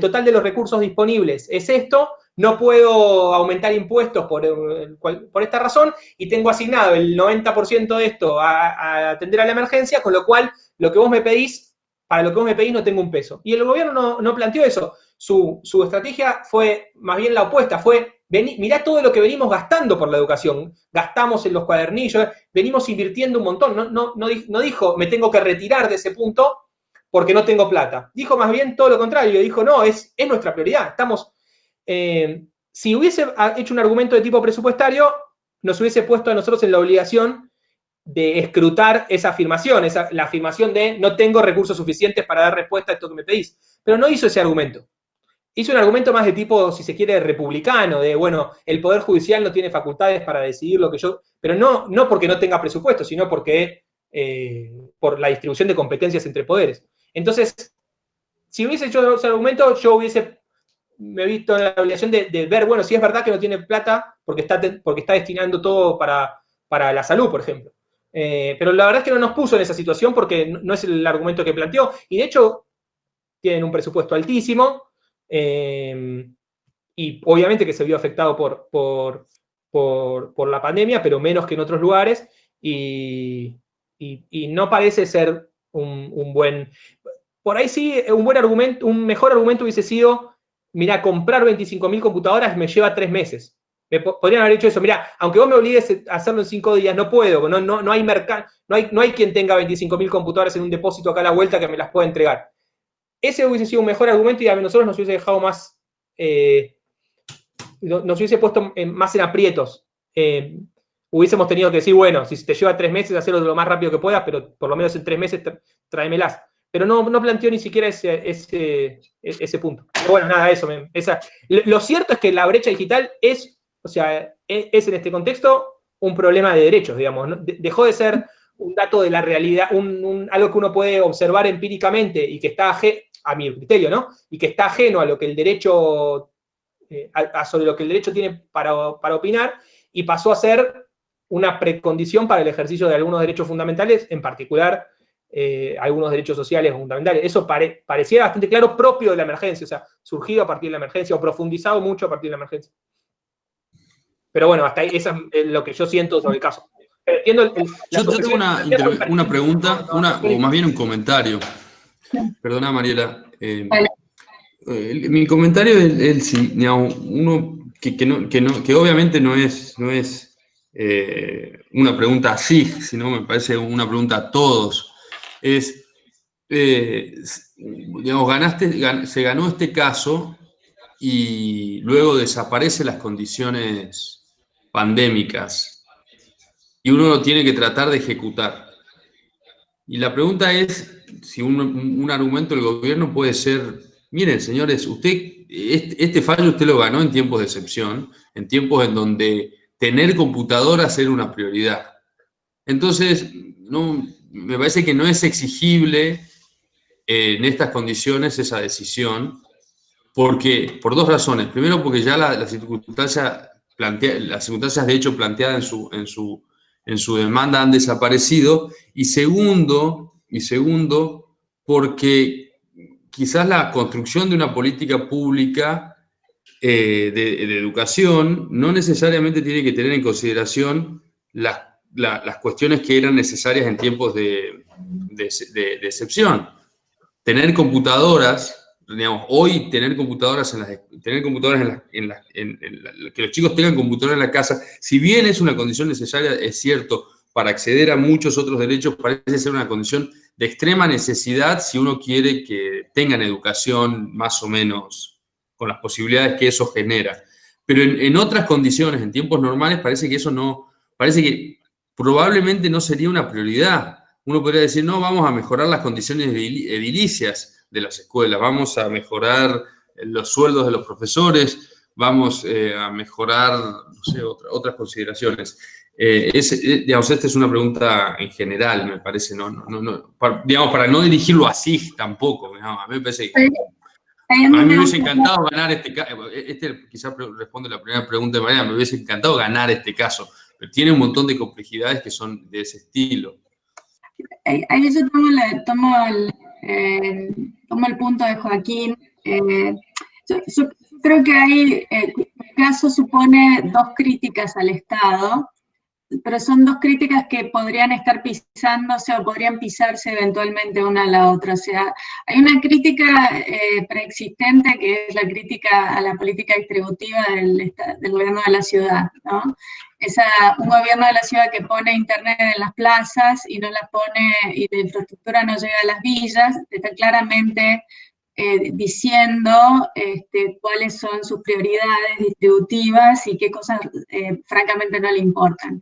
total de los recursos disponibles es esto, no puedo aumentar impuestos por esta razón, y tengo asignado el 90% de esto a atender a la emergencia, con lo cual lo que vos me pedís, para lo que vos me pedís no tengo un peso. Y el gobierno no planteó eso. Su estrategia fue más bien la opuesta, fue: mirá todo lo que venimos gastando por la educación, gastamos en los cuadernillos, venimos invirtiendo un montón, no dijo me tengo que retirar de ese punto porque no tengo plata. Dijo más bien todo lo contrario, dijo no, es nuestra prioridad. Si hubiese hecho un argumento de tipo presupuestario, nos hubiese puesto a nosotros en la obligación de escrutar esa afirmación, la afirmación de no tengo recursos suficientes para dar respuesta a esto que me pedís. Pero no hizo ese argumento. Hizo un argumento más de tipo, si se quiere, republicano, de, bueno, el Poder Judicial no tiene facultades para decidir lo que yo... Pero no porque no tenga presupuesto, sino porque por la distribución de competencias entre poderes. Entonces, si hubiese hecho ese argumento, yo me he visto en la obligación de ver, bueno, si es verdad que no tiene plata porque está destinando todo para la salud, por ejemplo. Pero la verdad es que no nos puso en esa situación porque no es el argumento que planteó. Y de hecho, tienen un presupuesto altísimo, y obviamente que se vio afectado por la pandemia, pero menos que en otros lugares, y no parece ser un buen... Por ahí sí, un mejor argumento hubiese sido: mirá, comprar 25.000 computadoras me lleva 3 meses. Podrían haber dicho eso: mirá, aunque vos me obligues a hacerlo en 5 días, no puedo, no hay mercado, no hay quien tenga 25.000 computadoras en un depósito acá a la vuelta que me las pueda entregar. Ese hubiese sido un mejor argumento y a nosotros nos hubiese dejado más, nos hubiese puesto más en aprietos. Hubiésemos tenido que decir: bueno, si te lleva 3 meses, hacerlo lo más rápido que puedas, pero por lo menos en 3 meses tráemelas. Pero no planteó ni siquiera ese punto. Pero bueno, nada, lo cierto es que la brecha digital es en este contexto un problema de derechos, digamos. Dejó de ser un dato de la realidad, algo que uno puede observar empíricamente y que está a mi criterio, ¿no? Y que está ajeno a lo que el derecho, sobre lo que el derecho tiene para opinar, y pasó a ser una precondición para el ejercicio de algunos derechos fundamentales, en particular algunos derechos sociales fundamentales. Eso parecía bastante claro, propio de la emergencia, o sea, surgido a partir de la emergencia o profundizado mucho a partir de la emergencia. Pero bueno, hasta ahí, eso es lo que yo siento sobre el caso. Entiendo yo tengo una pregunta, o más bien un comentario. Perdona, Mariela. Mi comentario es uno que obviamente no es una pregunta así, sino me parece una pregunta a todos. Se ganó este caso y luego desaparecen las condiciones pandémicas y uno lo tiene que tratar de ejecutar. Y la pregunta es si un argumento del gobierno puede ser: miren, señores, este fallo usted lo ganó en tiempos de excepción, en tiempos en donde tener computadoras era una prioridad. Entonces, me parece que no es exigible en estas condiciones esa decisión, por 2 razones. Primero, porque ya las circunstancias de hecho planteadas en su demanda han desaparecido, y segundo, porque quizás la construcción de una política pública de educación no necesariamente tiene que tener en consideración las cuestiones que eran necesarias en tiempos de excepción. Tener computadoras, digamos, hoy que los chicos tengan computadoras en la casa, si bien es una condición necesaria, es cierto, para acceder a muchos otros derechos, parece ser una condición de extrema necesidad si uno quiere que tengan educación más o menos con las posibilidades que eso genera. Pero en otras condiciones, en tiempos normales, parece que eso no, parece que probablemente no sería una prioridad. Uno podría decir, no, vamos a mejorar las condiciones edilicias de las escuelas, vamos a mejorar los sueldos de los profesores, vamos a mejorar, no sé, otras consideraciones. Digamos, esta es una pregunta en general, me parece, digamos, para no dirigirlo así tampoco, digamos, a mí me parece que... A mí me hubiese encantado ganar este caso, quizás responde la primera pregunta de manera, me hubiese encantado ganar este caso, pero tiene un montón de complejidades que son de ese estilo. Ahí yo tomo el punto de Joaquín. Yo creo que ahí el caso supone dos críticas al Estado, pero son dos críticas que podrían estar pisándose o podrían pisarse eventualmente una a la otra. O sea, hay una crítica preexistente que es la crítica a la política distributiva del gobierno de la ciudad, ¿no? Un gobierno de la ciudad que pone internet en las plazas y no las pone, y la infraestructura no llega a las villas, está claramente diciendo cuáles son sus prioridades distributivas y qué cosas francamente no le importan.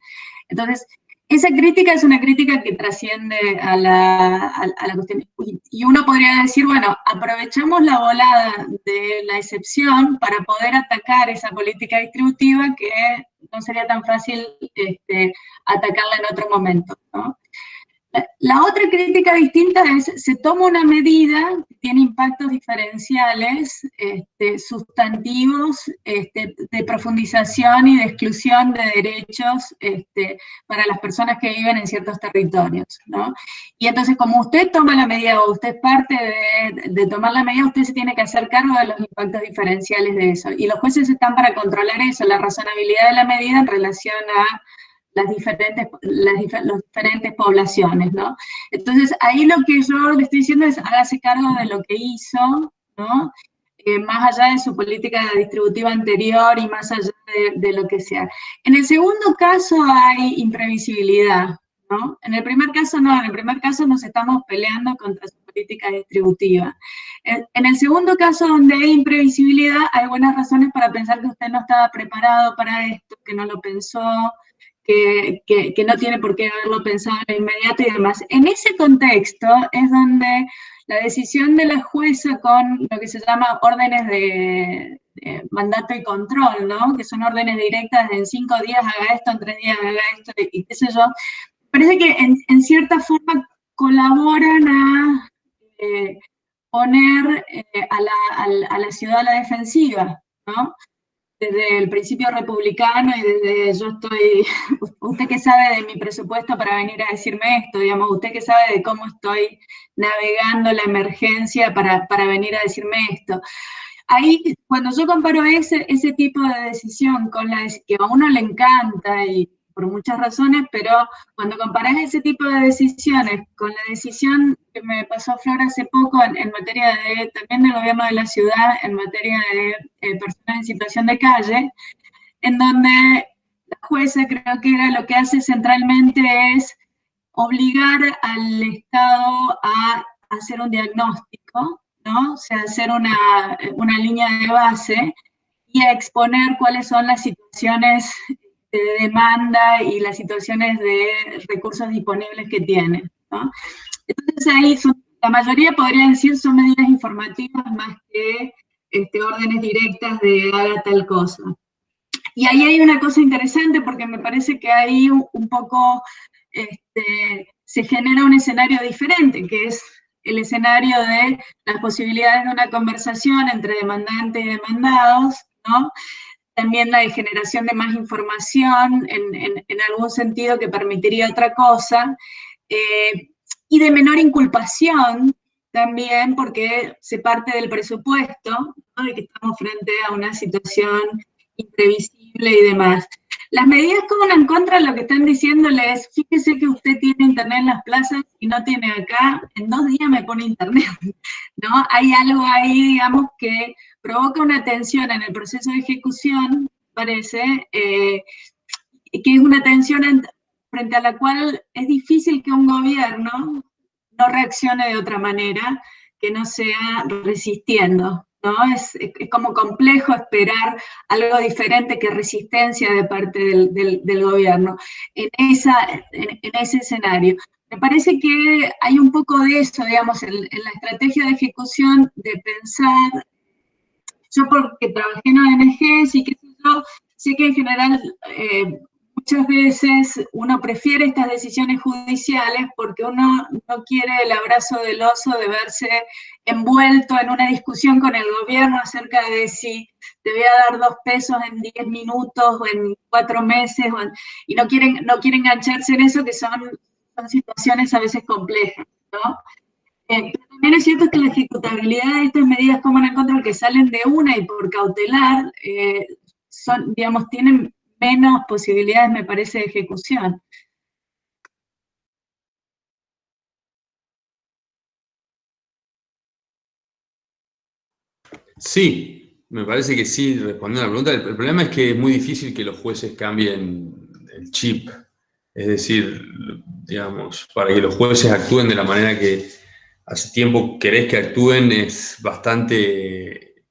Entonces, esa crítica es una crítica que trasciende a la cuestión. Y uno podría decir, bueno, aprovechamos la volada de la excepción para poder atacar esa política distributiva que no sería tan fácil atacarla en otro momento, ¿no? La otra crítica distinta es, se toma una medida que tiene impactos diferenciales, sustantivos, de profundización y de exclusión de derechos para las personas que viven en ciertos territorios, ¿no? Y entonces, como usted toma la medida, o usted es parte de tomar la medida, usted se tiene que hacer cargo de los impactos diferenciales de eso. Y los jueces están para controlar eso, la razonabilidad de la medida en relación a las diferentes poblaciones, ¿no? Entonces, ahí lo que yo le estoy diciendo es, hágase cargo de lo que hizo, ¿no? Más allá de su política distributiva anterior y más allá de lo que sea. En el segundo caso hay imprevisibilidad, ¿no? En el primer caso no, en el primer caso nos estamos peleando contra su política distributiva. En el segundo caso, donde hay imprevisibilidad, hay buenas razones para pensar que usted no estaba preparado para esto, que no lo pensó, que no tiene por qué haberlo pensado en lo inmediato y demás. En ese contexto es donde la decisión de la jueza con lo que se llama órdenes de mandato y control, ¿no? Que son órdenes directas de en 5 días haga esto, en 3 días haga esto, y qué sé yo, parece que en cierta forma colaboran a poner a la ciudad a la defensiva, ¿no? Desde el principio republicano y desde yo estoy, usted que sabe de mi presupuesto para venir a decirme esto, digamos, usted que sabe de cómo estoy navegando la emergencia para venir a decirme esto. Ahí, cuando yo comparo ese tipo de decisión con la que a uno le encanta y por muchas razones, pero cuando comparás ese tipo de decisiones con la decisión que me pasó Flor hace poco en materia también del gobierno de la ciudad, en materia de personas en situación de calle, en donde la jueza creo que lo que hace centralmente es obligar al Estado a hacer un diagnóstico, ¿no? O sea, hacer una línea de base y a exponer cuáles son las situaciones de demanda y las situaciones de recursos disponibles que tienen, ¿no? Entonces ahí la mayoría podrían decir son medidas informativas más que órdenes directas de haga tal cosa. Y ahí hay una cosa interesante porque me parece que ahí un poco se genera un escenario diferente, que es el escenario de las posibilidades de una conversación entre demandante y demandados, ¿no? También la generación de más información en algún sentido que permitiría otra cosa, y de menor inculpación también porque se parte del presupuesto, ¿no? De que estamos frente a una situación imprevisible y demás. Las medidas que van en contra de lo que están diciéndole es, fíjese que usted tiene internet en las plazas y no tiene acá, en 2 días me pone internet, ¿no? Hay algo ahí, digamos, que provoca una tensión en el proceso de ejecución, parece, que es una tensión frente a la cual es difícil que un gobierno no reaccione de otra manera que no sea resistiendo, ¿no? Es como complejo esperar algo diferente que resistencia de parte del gobierno en ese escenario. Me parece que hay un poco de eso, digamos, en la estrategia de ejecución, de pensar, yo porque trabajé en ONGs y qué sé yo, sé que en general muchas veces uno prefiere estas decisiones judiciales porque uno no quiere el abrazo del oso de verse envuelto en una discusión con el gobierno acerca de si te voy a dar 2 pesos en 10 minutos o en 4 meses, y no quieren engancharse en eso, que son situaciones a veces complejas, ¿no? Pero también es cierto que la ejecutabilidad de estas medidas common and control que salen de una y por cautelar, digamos, tienen menos posibilidades, me parece, de ejecución. Sí, me parece que sí, respondiendo a la pregunta. El problema es que es muy difícil que los jueces cambien el chip. Es decir, digamos, para que los jueces actúen de la manera que hace tiempo querés que actúen es bastante,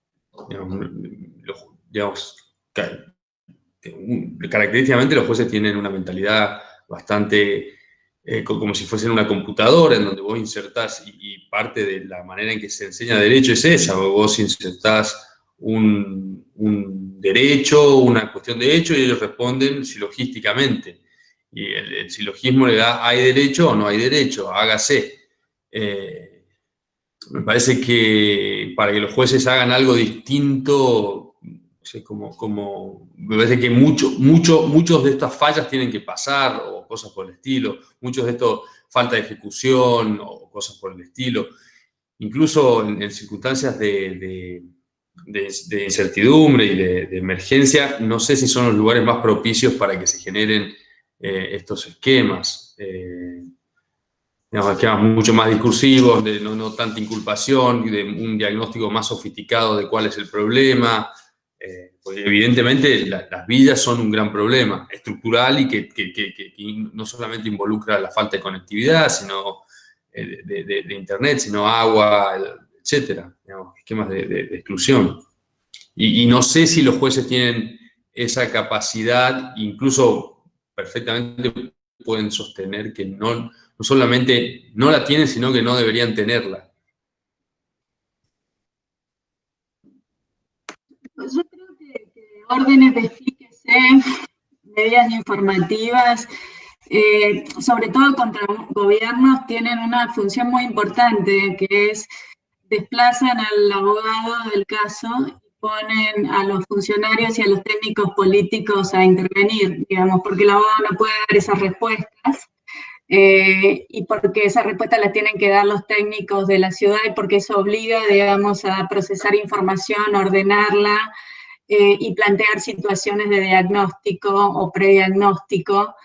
digamos, característicamente los jueces tienen una mentalidad bastante como si fuesen una computadora en donde vos insertás, y parte de la manera en que se enseña derecho es esa, vos insertás un derecho, una cuestión de hecho, y ellos responden silogísticamente. Y el silogismo le da ¿hay derecho o no hay derecho? Hágase. Me parece que para que los jueces hagan algo distinto, no sé, me parece que muchos de estas fallas tienen que pasar, o cosas por el estilo, muchos de estos falta de ejecución, o cosas por el estilo, incluso en circunstancias de incertidumbre y de emergencia, no sé si son los lugares más propicios para que se generen estos esquemas. Digamos, esquemas mucho más discursivos, de no tanta inculpación, de un diagnóstico más sofisticado de cuál es el problema, porque evidentemente las villas son un gran problema estructural y que no solamente involucra la falta de conectividad, sino de internet, sino agua, etcétera, digamos, esquemas de exclusión. Y no sé si los jueces tienen esa capacidad, incluso perfectamente pueden sostener que no solamente no la tienen, sino que no deberían tenerla. Yo creo que órdenes de explíquese, medidas informativas, sobre todo contra gobiernos, tienen una función muy importante, que es desplazan al abogado del caso y ponen a los funcionarios y a los técnicos políticos a intervenir, digamos, porque el abogado no puede dar esas respuestas. Y porque esa respuesta la tienen que dar los técnicos de la ciudad y porque eso obliga, digamos, a procesar información, ordenarla y plantear situaciones de diagnóstico o prediagnóstico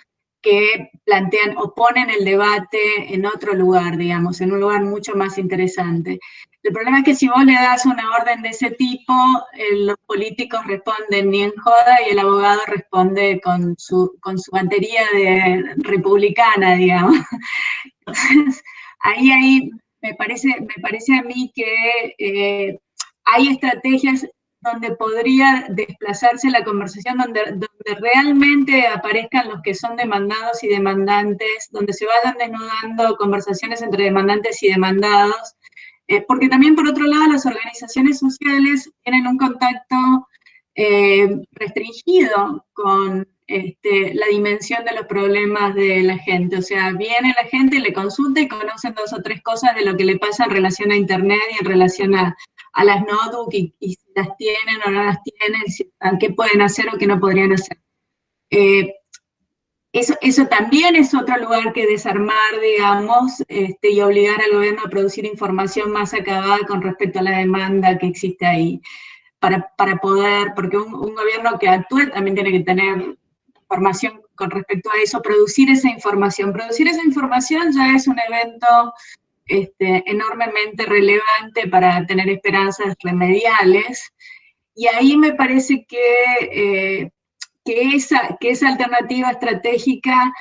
que plantean o ponen el debate en otro lugar, digamos, en un lugar mucho más interesante. El problema es que si vos le das una orden de ese tipo, los políticos responden ni en joda y el abogado responde con su batería de republicana, digamos. Entonces, ahí me parece a mí que hay estrategias donde podría desplazarse la conversación, donde realmente aparezcan los que son demandados y demandantes, donde se vayan desnudando conversaciones entre demandantes y demandados, porque también por otro lado las organizaciones sociales tienen un contacto restringido con la dimensión de los problemas de la gente. O sea, viene la gente, le consulta y conocen 2 o 3 cosas de lo que le pasa en relación a Internet y en relación a las notebooks y si las tienen o no las tienen, qué pueden hacer o qué no podrían hacer. Eso también es otro lugar que desarmar, digamos, y obligar al gobierno a producir información más acabada con respecto a la demanda que existe ahí, para poder, porque un gobierno que actúe también tiene que tener información con respecto a eso, producir esa información. Producir esa información ya es un evento enormemente relevante para tener esperanzas remediales, y ahí me parece que esa alternativa estratégica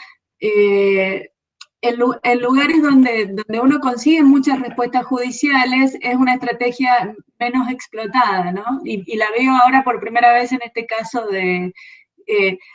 en lugares donde uno consigue muchas respuestas judiciales, es una estrategia menos explotada, ¿no? Y la veo ahora por primera vez en este caso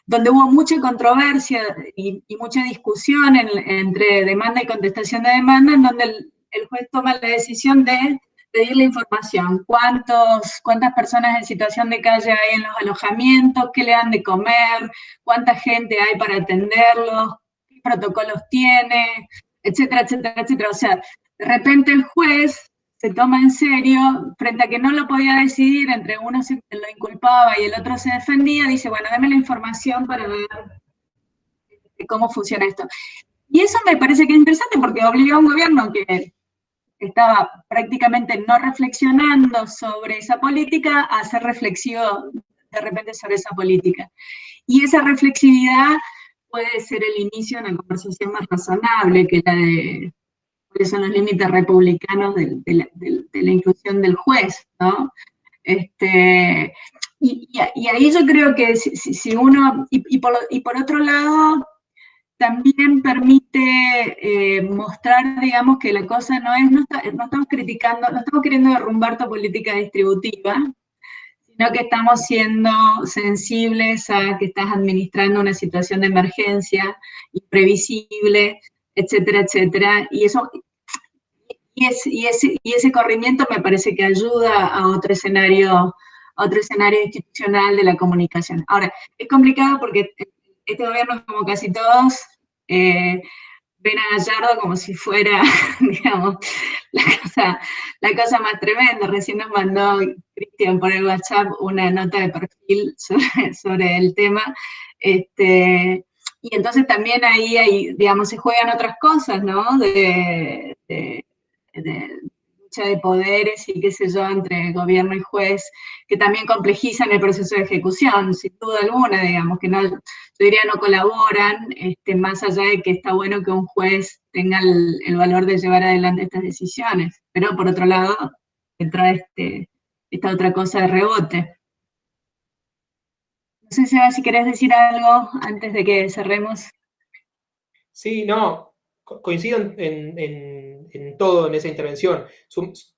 donde hubo mucha controversia y mucha discusión entre demanda y contestación de demanda, en donde el juez toma la decisión de pedir la información, cuántas personas en situación de calle hay en los alojamientos, qué le dan de comer, cuánta gente hay para atenderlos, qué protocolos tiene, etcétera, etcétera, etcétera. O sea, de repente el juez se toma en serio, frente a que no lo podía decidir, entre uno se lo inculpaba y el otro se defendía, dice, bueno, dame la información para ver cómo funciona esto. Y eso me parece que es interesante porque obliga a un gobierno que estaba prácticamente no reflexionando sobre esa política a hacer reflexivo de repente sobre esa política. Y esa reflexividad puede ser el inicio de una conversación más razonable que la de cuáles son los límites republicanos de la inclusión del juez, ¿no? Y ahí yo creo que si uno, y por otro lado, también permite mostrar, digamos, que la cosa no estamos criticando, no estamos queriendo derrumbar tu política distributiva, sino que estamos siendo sensibles a que estás administrando una situación de emergencia imprevisible, etcétera, etcétera, y ese corrimiento me parece que ayuda a otro escenario institucional de la comunicación. Ahora, es complicado porque este gobierno, como casi todos, ven a Gallardo como si fuera, digamos, la cosa más tremenda. Recién nos mandó Cristian por el WhatsApp una nota de perfil sobre el tema. Y entonces también ahí, digamos, se juegan otras cosas, ¿no? De lucha de poderes y qué sé yo, entre gobierno y juez, que también complejizan el proceso de ejecución, sin duda alguna, digamos, que no, yo diría no colaboran, más allá de que está bueno que un juez tenga el valor de llevar adelante estas decisiones, pero por otro lado, entra esta otra cosa de rebote. No sé, Seba, si querés decir algo antes de que cerremos. Sí, no, coincido en todo en esa intervención.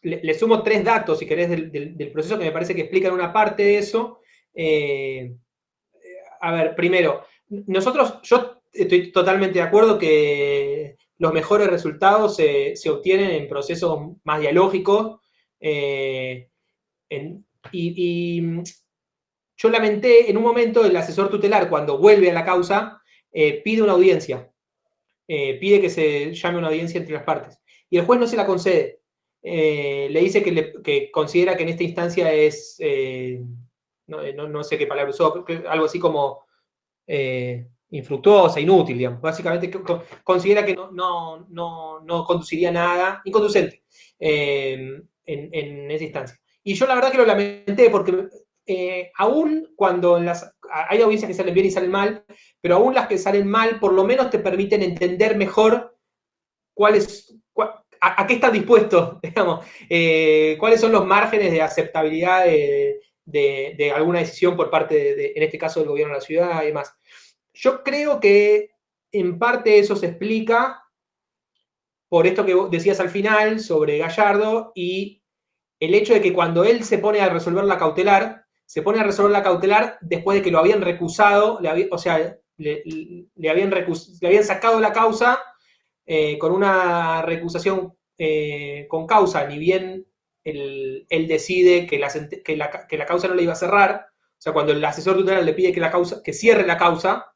Le sumo 3 datos, si querés, del proceso que me parece que explican una parte de eso. A ver, primero, yo estoy totalmente de acuerdo que los mejores resultados se obtienen en procesos más dialógicos. Y yo lamenté en un momento el asesor tutelar, cuando vuelve a la causa, pide una audiencia. Pide que se llame una audiencia entre las partes. Y el juez no se la concede. Le dice que considera que en esta instancia es, no sé qué palabra usó, algo así como infructuosa, inútil, digamos. Básicamente considera que no conduciría a nada, inconducente, en esa instancia. Y yo la verdad que lo lamenté porque aún cuando hay audiencias que salen bien y salen mal, pero aún las que salen mal, por lo menos te permiten entender mejor a qué estás dispuesto, digamos, cuáles son los márgenes de aceptabilidad de alguna decisión por parte, en este caso, del gobierno de la ciudad y demás. Yo creo que en parte eso se explica por esto que vos decías al final sobre Gallardo y el hecho de que cuando él se pone a resolver la cautelar, se pone a resolver la cautelar después de que lo habían recusado, o sea, le habían sacado la causa con una recusación con causa, ni bien él decide que la causa no le iba a cerrar, o sea, cuando el asesor tutelar le pide que cierre la causa,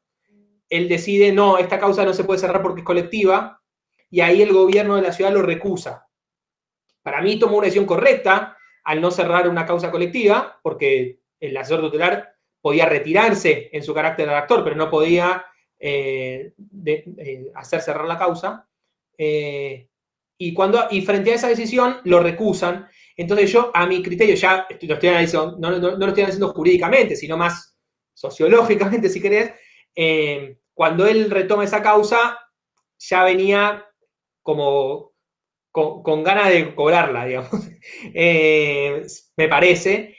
él decide, no, esta causa no se puede cerrar porque es colectiva, y ahí el gobierno de la ciudad lo recusa. Para mí tomó una decisión correcta al no cerrar una causa colectiva, porque el asesor tutelar podía retirarse en su carácter de actor, pero no podía hacer cerrar la causa. Y frente a esa decisión lo recusan. Entonces yo, a mi criterio, ya lo estoy analizando, no lo estoy analizando jurídicamente, sino más sociológicamente, si querés, cuando él retoma esa causa, ya venía como con ganas de cobrarla, digamos, me parece,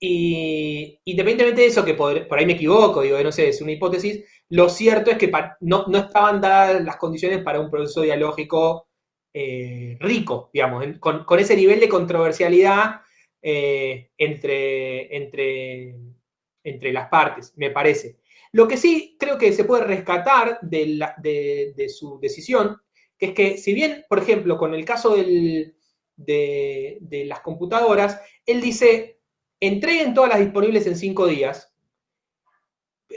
independientemente de eso, que por ahí me equivoco, digo, no sé, es una hipótesis, lo cierto es que no estaban dadas las condiciones para un proceso dialógico rico, digamos, con ese nivel de controversialidad entre las partes, me parece. Lo que sí creo que se puede rescatar de su decisión, que es que si bien, por ejemplo, con el caso de las computadoras, él dice, entreguen todas las disponibles en 5 días,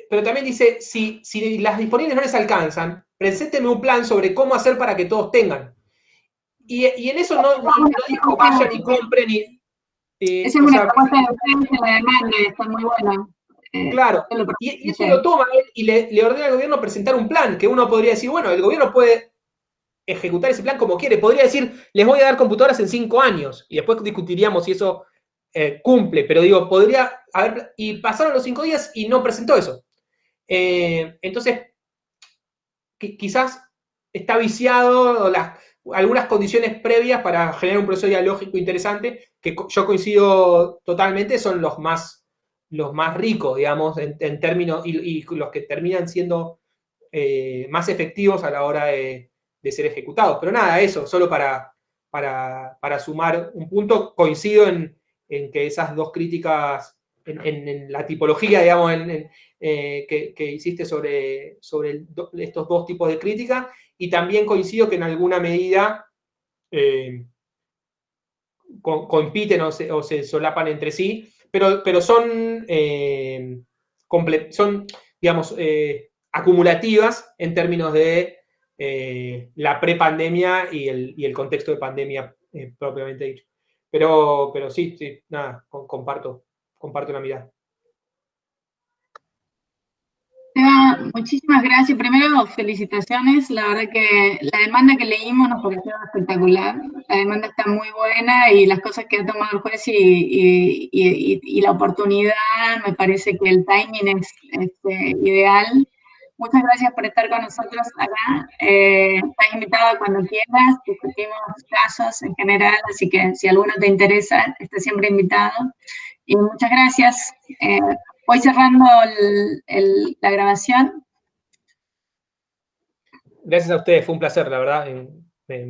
pero también dice, si las disponibles no les alcanzan, preséntenme un plan sobre cómo hacer para que todos tengan. Y en eso no dijo vayan y compren esa es una propuesta de ustedes en la demanda y está muy buena. Claro, y eso lo toma él y le ordena al gobierno presentar un plan, que uno podría decir, bueno, el gobierno puede ejecutar ese plan como quiere, podría decir, les voy a dar computadoras en 5 años, y después discutiríamos si eso cumple, pero digo, podría haber, y pasaron los 5 días y no presentó eso. Entonces, quizás está viciado algunas condiciones previas para generar un proceso dialógico interesante, que yo coincido totalmente, son los más ricos, digamos, en términos, y los que terminan siendo más efectivos a la hora de ser ejecutados. Pero nada, eso, solo para sumar un punto, coincido en que esas dos críticas, en la tipología, digamos, que hiciste sobre estos dos tipos de crítica, y también coincido que en alguna medida compiten o se solapan entre sí, pero son, digamos, acumulativas en términos de la prepandemia y el contexto de pandemia propiamente dicho. Pero sí, nada, comparto la mirada. Muchísimas gracias. Primero, felicitaciones. La verdad que la demanda que leímos nos pareció espectacular. La demanda está muy buena y las cosas que ha tomado el juez y la oportunidad, me parece que el timing es ideal. Muchas gracias por estar con nosotros acá. Estás invitado cuando quieras. Discutimos casos en general, así que si alguno te interesa, estás siempre invitado. Y muchas gracias. Voy cerrando la grabación. Gracias a ustedes, fue un placer, la verdad.